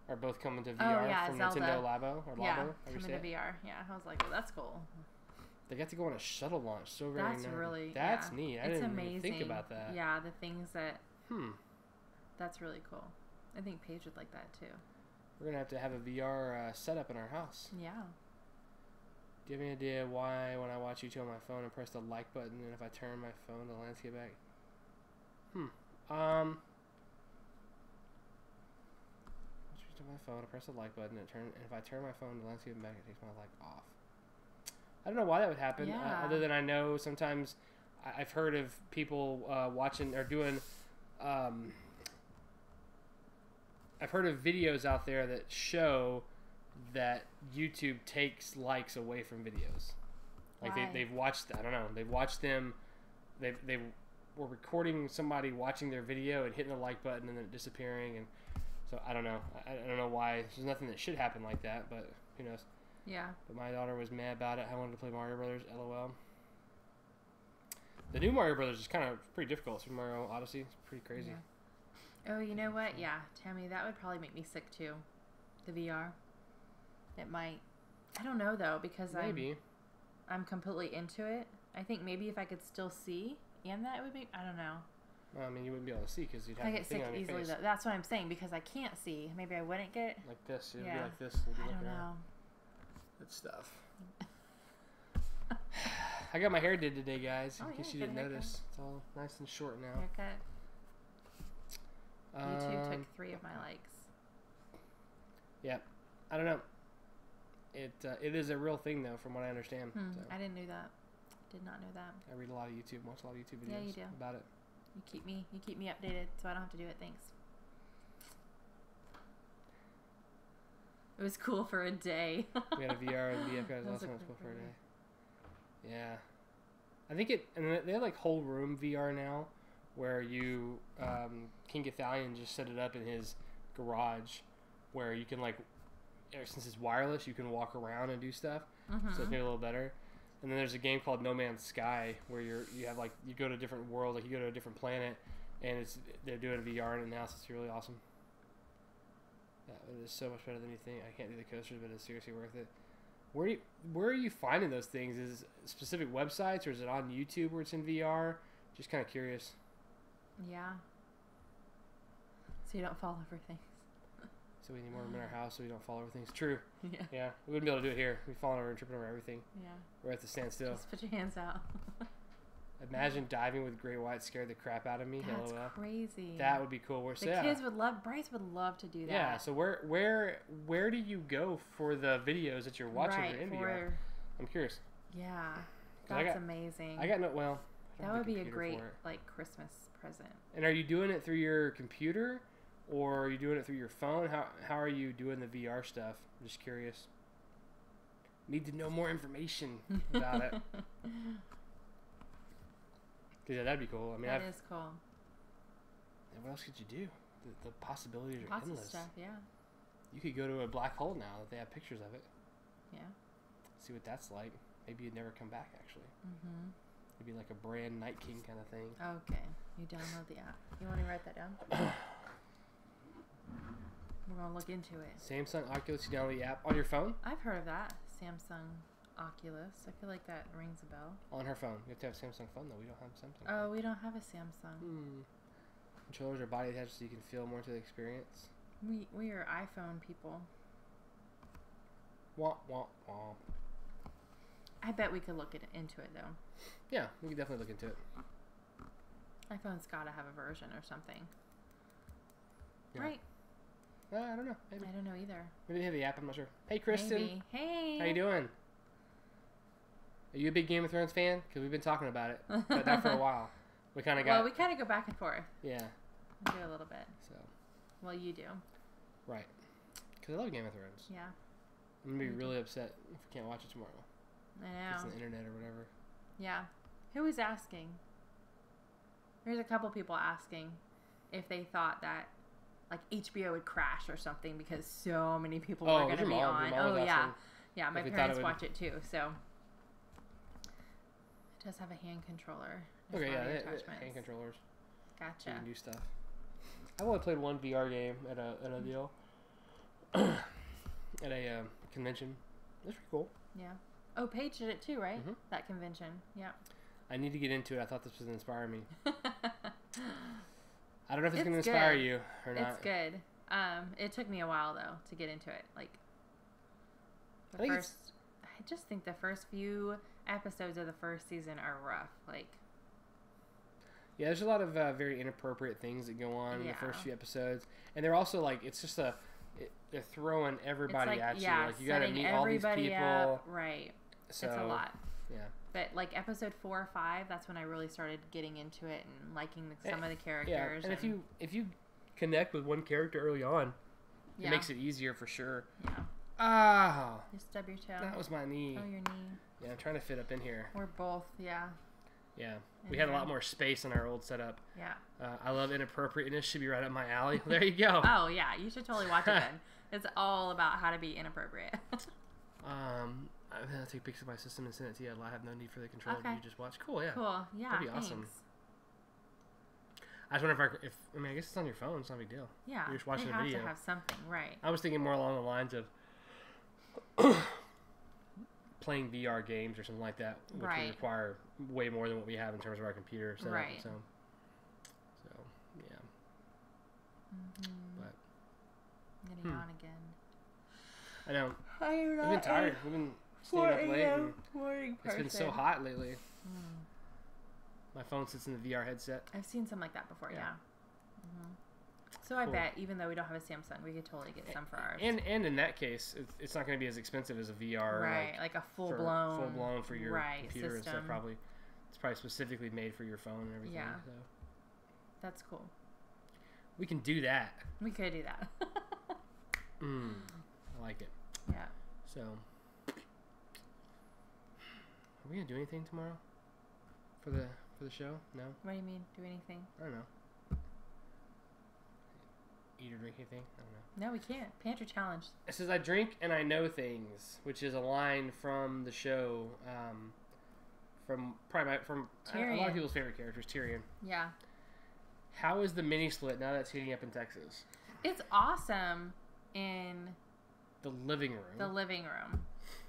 are both coming to Oh, VR yeah, from Zelda. Nintendo Labo or Yeah, Labo. however you coming say to it. VR. Yeah, I was like, oh, that's cool. They got to go on a shuttle launch. So very That's nice. really That's yeah. neat. I It's didn't amazing. even think about that. Yeah, the things that. Hmm. That's really cool. I think Paige would like that too. We're gonna have a VR setup in our house. Yeah. Do you have any idea why when I watch YouTube on my phone I press the like button and if I turn my phone the landscape back? On my phone, I press the like button and if I turn my phone the landscape back, it takes my like off. I don't know why that would happen. Yeah. Other than I know sometimes I've heard of people watching or doing. I've heard of videos out there that show that YouTube takes likes away from videos. Like Why? they've watched. I don't know. They've watched them. They were recording somebody watching their video and hitting the like button and then it disappearing and. So I don't know. I don't know why. There's nothing that should happen like that, but who knows? Yeah. But my daughter was mad about it. I wanted to play Mario Brothers. LOL. The new Mario Brothers is kind of pretty difficult. Super Mario Odyssey. It's pretty crazy. Yeah. Oh, you know what? Yeah, Tammy, that would probably make me sick too. The VR. It might. I don't know though because Maybe. I'm completely into it. I think maybe if I could still see and that it would make. I don't know. Well, I mean, you wouldn't be able to see because you'd I have the get thing sick on your easily face. though. That's what I'm saying because I can't see. Maybe I wouldn't get. Like this. It would be Yeah. like this. You'd be I looking don't around. know. Good stuff. I got my hair did today, guys. Oh, In case yeah, you good didn't haircut. notice. It's all nice and short now. Haircut. YouTube Um, took 3 of my likes. Yeah. I don't know. It is a real thing though, from what I understand. So I didn't know that. Did not know that. I read a lot of YouTube, watch a lot of YouTube videos Yeah, you do. about it. You keep me updated, so I don't have to do it. Thanks. It was cool for a day. We had a VR and VF guys That was last a time. It was quick cool for a review. day. Yeah. I think and they have like whole room VR now where you, King Gathalion just set it up in his garage where you can like, since it's wireless, you can walk around and do stuff. So it's maybe a little better. And then there's a game called No Man's Sky where you go to a different world, like you go to a different planet, and they're doing VR in it now, so it's really awesome. It is so much better than you think. I can't do the coasters, but it's seriously worth it. Where are you finding those things? Is it specific websites or is it on YouTube where it's in VR? Just kind of curious. Yeah. So you don't fall over things. So we need more room in our house so we don't fall over things. True. Yeah. Yeah, we wouldn't be able to do it here. We'd fall over and tripping over everything. Yeah. We're at the stand still. Just put your hands out. Imagine diving with great white scared the crap out of me. That's LOL. crazy. That would be cool. The kids would love. Bryce would love to do that. Yeah. So where do you go for the videos that you're watching right, in VR? for, I'm curious. Yeah. 'Cause I That's got- amazing. I got no. Well, I don't that have would the be a computer great for it. like Christmas present. And are you doing it through your computer, or are you doing it through your phone? How are you doing the VR stuff? I'm just curious. Need to know more information about it. Yeah, that'd be cool. I mean, That is cool. and what else could you do? The possibilities are Lots endless. of stuff. Yeah. You could go to a black hole now that they have pictures of it. Yeah. See what that's like. Maybe you'd never come back. Actually, maybe like a brand Night King kind of thing. Okay. You download the app. You want to write that down? We're gonna look into it. Samsung Oculus, you download the app on your phone. I've heard of that. Samsung Oculus. I feel like that rings a bell. On her phone. You have to have Samsung phone though. We don't have Samsung. Oh, we don't have a Samsung. Controllers are body attached so you can feel more to the experience. We are iPhone people. Wah, wah, wah. I bet we could look into it though. Yeah, we can definitely look into it. iPhone's gotta have a version or something. Yeah. Right? I don't know. Maybe. I don't know either. Maybe they have the app. I'm not sure. Hey, Kristen. Maybe. Hey. How you doing? Are you a big Game of Thrones fan? Because we've been talking about it, but not for a while. We kind of got. Well, we kind of go back and forth. Yeah. We do a little bit. So. Well, you do. Right. Because I love Game of Thrones. Yeah. I'm gonna be really upset if we can't watch it tomorrow. I It's know. on the internet or whatever. Yeah. Who was asking? There's a couple people asking if they thought that like HBO would crash or something because so many people were going to be on. Your mom Oh was yeah. asking Yeah, my if we thought parents it would- watch it too, so it does have a hand controller. There's Okay, body yeah, attachments. hand controllers. Gotcha. You can do stuff. I've only played one VR game at a deal. At a convention. That's pretty cool. Yeah. Oh, Paige did it too, right? Mm-hmm. That convention. Yeah. I need to get into it. I thought this was inspire me. I don't know if it's going to inspire you or not. It's good. It took me a while though to get into it. Like I just think the first few episodes of the first season are rough. Like yeah, there's a lot of very inappropriate things that go on in the first few episodes, and they're also like it's just they're throwing everybody at you. Like you got to meet all these people. Up. Right. So, it's a lot. Yeah. But like episode 4 or 5, that's when I really started getting into it and liking some of the characters. Yeah. And if you connect with one character early on, it makes it easier for sure. Yeah. Ah. You stub your toe. That was my knee. Oh, your knee. Yeah, I'm trying to fit up in here. We're both, yeah. Yeah. We had a lot more space in our old setup. Yeah. I love inappropriateness. Should be right up my alley. There you go. Oh, yeah. You should totally watch it then. It's all about how to be inappropriate. I'm going to take pictures of my system and send it to you. I have no need for the controller. Okay. You just watch. Cool, yeah. Cool. Yeah, that'd be awesome. I just wonder if I mean, I guess it's on your phone. It's not a big deal. Yeah. You're just watching a video. You have to have something, right. I was thinking more along the lines of playing VR games or something like that, which would require way more than what we have in terms of our computer setup. Right. So yeah. Mm-hmm. But I'm getting on again. I know. We've been tired. We've been staying up late. And it's been so hot lately. My phone sits in the VR headset. I've seen some like that before, yeah. Mm-hmm. So Cool. I bet even though we don't have a Samsung, we could totally get some for ours. And in that case, it's not going to be as expensive as a VR. Right, like a full blown for your computer system. And stuff. Probably, it's probably specifically made for your phone and everything. Yeah, so. That's cool. We can do that. We could do that. I like it. Yeah. So, are we gonna do anything tomorrow for the show? No. What do you mean? Do anything? I don't know. Eat or drink anything? I don't know. No, we can't. Pantry challenge. It says I drink and I know things, which is a line from the show, from a lot of people's favorite characters, Tyrion. Yeah. How is the mini split now that's heating up in Texas? It's awesome in the living room.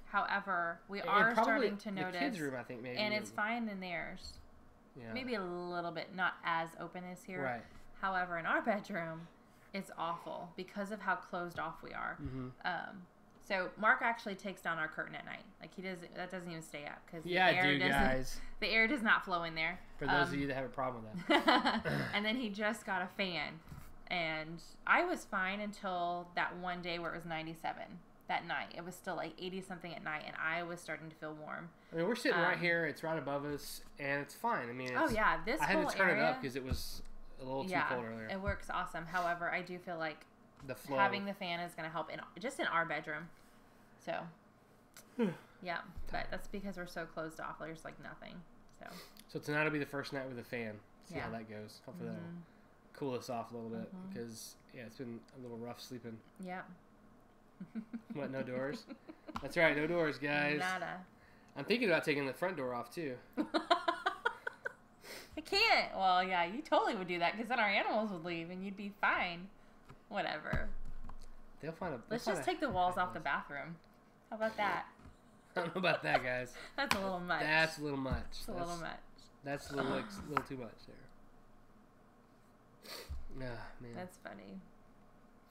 However, we are starting to notice the kids' room, I think, maybe, and it's fine in theirs. Yeah. Maybe a little bit not as open as here. Right. However, in our bedroom, it's awful because of how closed off we are. Mm-hmm. So Mark actually takes down our curtain at night. Like that doesn't even stay up because the air does not flow in there. For those of you that have a problem with that. And then he just got a fan, and I was fine until that one day where it was 97 that night. It was still like 80 something at night, and I was starting to feel warm. I mean, we're sitting right here. It's right above us, and it's fine. I mean, I had to turn it up because it was a little too cold earlier. It works awesome. However, I do feel like the having the fan is going to help just in our bedroom. So, yeah, but that's because we're so closed off. There's like nothing. So tonight will be the first night with a fan. See how that goes. Hopefully that'll cool us off a little bit because it's been a little rough sleeping. Yeah. What? No doors? That's right. No doors, guys. Nada. I'm thinking about taking the front door off too. I can't. Well, yeah, you totally would do that because then our animals would leave and you'd be fine. Whatever. They'll find a. Let's just take the walls off the bathroom. How about that? I don't know about that, guys. That's a little much. That's a little much. It's a little much. That's a little too much there. Ah, man. That's funny.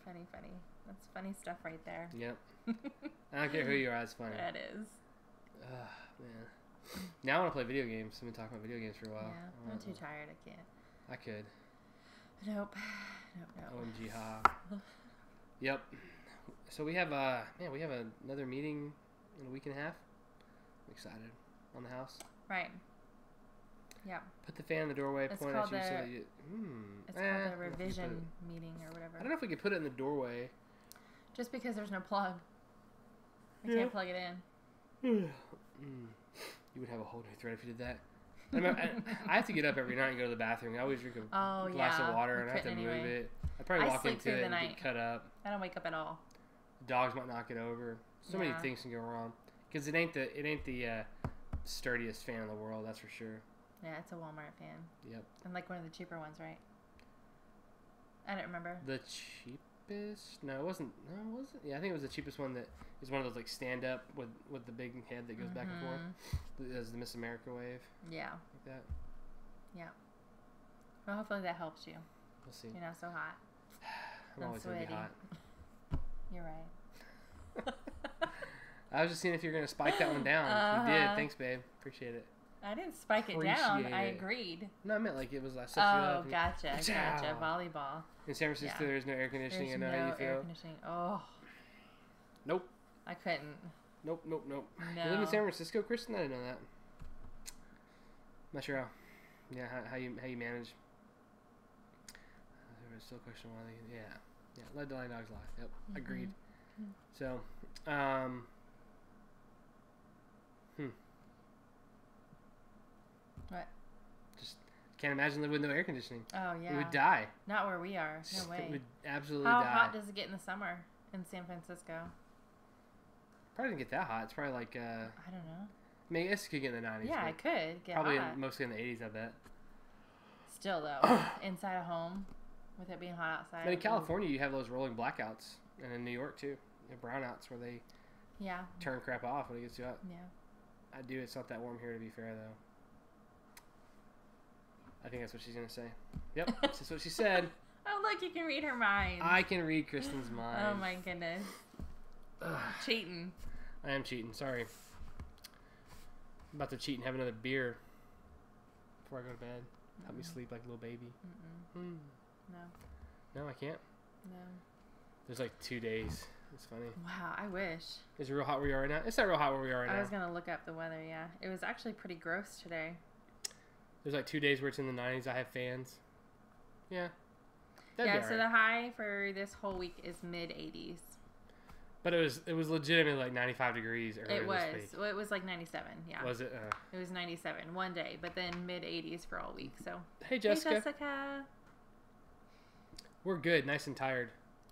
Funny. That's funny stuff right there. Yep. I don't care who you are. It's funny. That is. Man. Now I want to play video games. I've been talking about video games for a while. Yeah, I'm too tired. I can't. I could. Nope. OMG, ha. Yep. So we have we have another meeting in a week and a half. I'm excited. On the house. Right. Yeah. Put the fan in the doorway, point at you so that you... It's called the revision meeting or whatever. I don't know if we could put it in the doorway. Just because there's no plug. We can't plug it in. You would have a whole new thread if you did that. I have to get up every night and go to the bathroom. I always drink a glass of water and I have to move it. I'd probably walk into it and get cut up. I don't wake up at all. Dogs might knock it over. So many things can go wrong. Because it ain't the sturdiest fan in the world, that's for sure. Yeah, it's a Walmart fan. Yep. And like one of the cheaper ones, right? I don't remember. The cheapest? No, it wasn't. No, was it? Yeah, I think it was the cheapest one that is one of those like stand up with the big head that goes back and forth. As the Miss America wave. Yeah. Like that. Yeah. Well, hopefully that helps you. We'll see. You're not so hot. I'm always going to be hot. You're right. I was just seeing if you're going to spike that one down. You did. Thanks, babe. Appreciate it. I didn't spike it down. I agreed. No, I meant like it was I set you up. Oh, gotcha. Volleyball. In San Francisco, there's no air conditioning. There's I know how you feel. air conditioning. Oh. Nope. I couldn't. Nope. No. You live in San Francisco, Kristen? I didn't know that. Not sure how. Yeah, how you manage. There was still a question why they. Yeah. Let the line dogs lie. Yep. Agreed. So, What? Just can't imagine living with no air conditioning. Oh, yeah. We would die. Not where we are. No way. We would absolutely die. How hot does it get in the summer in San Francisco? Probably didn't get that hot. It's probably like, I don't know. I mean, I guess it could get in the 90s. Yeah, it could get probably hot. Mostly in the 80s, I bet. Still, though, inside a home, with it being hot outside. But in California, you have those rolling blackouts. And in New York, too. You have brownouts where they turn crap off when it gets too hot. Yeah. I do. It's not that warm here, to be fair, though. I think that's what she's going to say. Yep, that's what she said. Oh, look, you can read her mind. I can read Kristen's mind. Oh, my goodness. Cheating. I am cheating. Sorry. I'm about to cheat and have another beer before I go to bed. Help me sleep like a little baby. No, I can't? No. There's like 2 days. It's funny. Wow, I wish. Is it real hot where you are right now? It's not real hot where we are right now. I was going to look up the weather, yeah. It was actually pretty gross today. There's like 2 days where it's in the 90s. I have fans. Yeah. Yeah, so the high for this whole week is mid-80s. But it was legitimately like 95 degrees earlier this week. Well, it was like 97, yeah. Was it? It was 97 one day, but then mid-80s for all week, so. Hey, Jessica. Hey, Jessica. We're good. Nice and tired.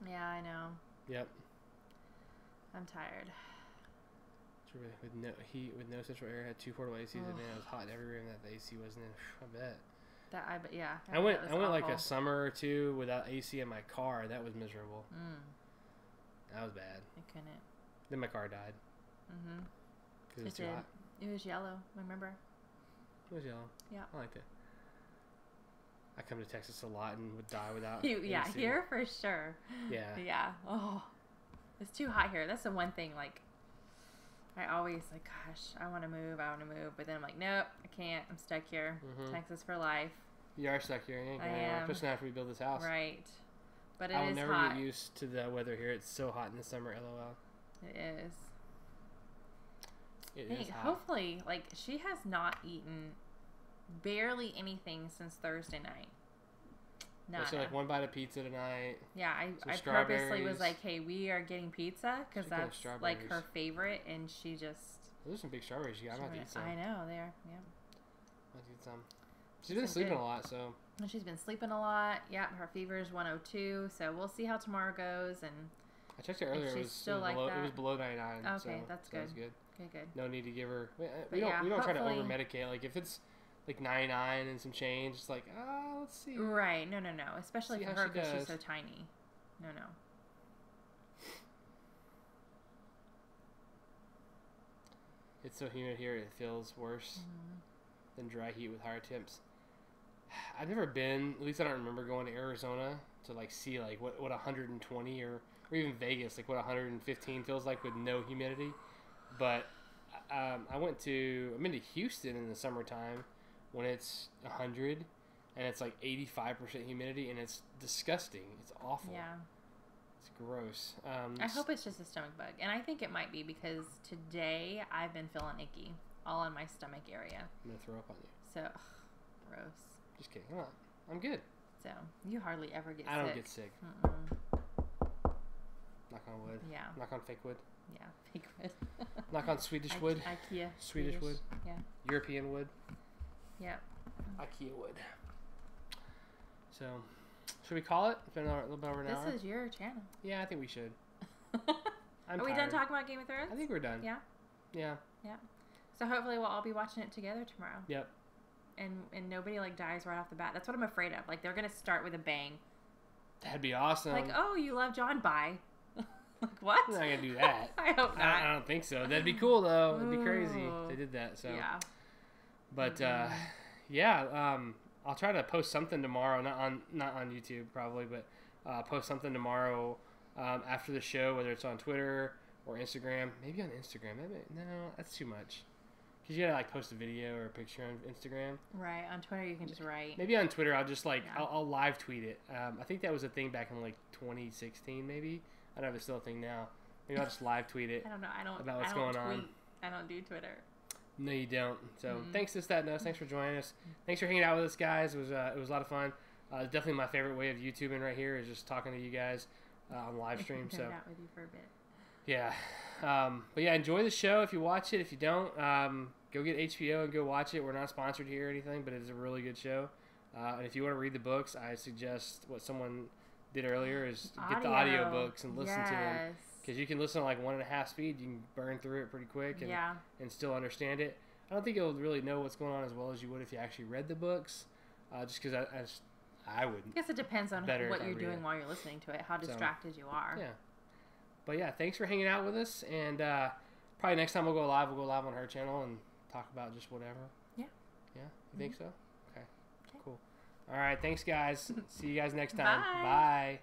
Yeah, I know. Yep. I'm tired. With no heat, with no central air, had 2 portable ACs in there. It was hot in every room that the AC wasn't in. I bet. Yeah. I went like a summer or 2 without AC in my car. That was miserable. That was bad. I couldn't. Then my car died. Because it was too hot. It was yellow, remember? It was yellow. Yeah. I liked it. I come to Texas a lot and would die without Yeah, AC. here for sure. Yeah. Yeah. Oh, it's too hot here. That's the one thing, like, I always, like, gosh, I want to move. But then I'm like, nope, I can't. I'm stuck here. Texas for life. You are stuck here. You ain't going anywhere. Especially after we build this house. Right. But I will never get used to the weather here. It's so hot in the summer, LOL. It is. It is hot. Hopefully, like, she has not eaten barely anything since Thursday night. So like 1 bite of pizza tonight. Yeah, I purposely was like, hey, we are getting pizza because that's like her favorite, and she just. Those are some big strawberries. I'm about to eat some. I know, they are. Yeah. I'm about to eat some. She's been sleeping a lot, so. And she's been sleeping a lot. Yeah, her fever is 102, so we'll see how tomorrow goes. And I checked it earlier. It was below 99. Okay, so that's good. That was good. Good. No need to give her. We don't try to over medicate. Like if it's like 99 and some change, it's like let's see. Right. No. Especially for her because she's so tiny. No. It's so humid here. It feels worse than dry heat with higher temps. I've never been. At least I don't remember going to Arizona to like see like what 120 or even Vegas like what 115 feels like with no humidity. But I've been to Houston in the summertime when it's 100 and it's like 85% humidity and it's disgusting. It's awful. Yeah. It's gross. I hope it's just a stomach bug. And I think it might be because today I've been feeling icky all in my stomach area. I'm going to throw up on you. So, gross. Just kidding. I'm good. So, you hardly ever get sick. I don't get sick. Knock on wood. Yeah. Knock on fake wood. Yeah, fake wood. Knock on Swedish wood. IKEA. Swedish wood. Yeah. European wood. Yep. IKEA wood. So, should we call it? It's been a little bit over an hour. This is your channel. Yeah, I think we should. Are we done talking about Game of Thrones? I think we're done. Yeah? Yeah. So hopefully we'll all be watching it together tomorrow. Yep. And nobody like dies right off the bat. That's what I'm afraid of. Like they're gonna start with a bang. That'd be awesome. Like, oh, you love John? Bye. Like, what? I'm not gonna do that. I hope not. I don't think so. That'd be cool though. It'd be crazy if they did that. So Yeah. But yeah, I'll try to post something tomorrow. Not on YouTube probably, but post something tomorrow after the show, whether it's on Twitter or Instagram. Maybe on Instagram. Maybe, no, that's too much. Cause you gotta like post a video or a picture on Instagram. Right. On Twitter, you can just write. Maybe on Twitter, I'll just like I'll live tweet it. I think that was a thing back in like 2016, maybe. I don't know if it's still a thing now. Maybe I'll just live tweet it. I don't know. About what's going on. I don't do Twitter. No, you don't. So thanks to That Nuts. Thanks for joining us. Thanks for hanging out with us, guys. It was a lot of fun. Definitely my favorite way of YouTubing right here is just talking to you guys on live stream. So out with you for a bit. Yeah, but yeah, enjoy the show if you watch it. If you don't, go get HBO and go watch it. We're not sponsored here or anything, but it is a really good show. And if you want to read the books, I suggest what someone did earlier is get the audio books and listen to them. Because you can listen at like 1.5 speed. You can burn through it pretty quick and still understand it. I don't think you'll really know what's going on as well as you would if you actually read the books. Just because I wouldn't. I guess it depends on what you're doing while you're listening to it, how distracted you are. Yeah. But yeah, thanks for hanging out with us. And probably next time we'll go live on her channel and talk about just whatever. Yeah. Yeah? You think so? Okay. Cool. All right. Thanks, guys. See you guys next time. Bye. Bye.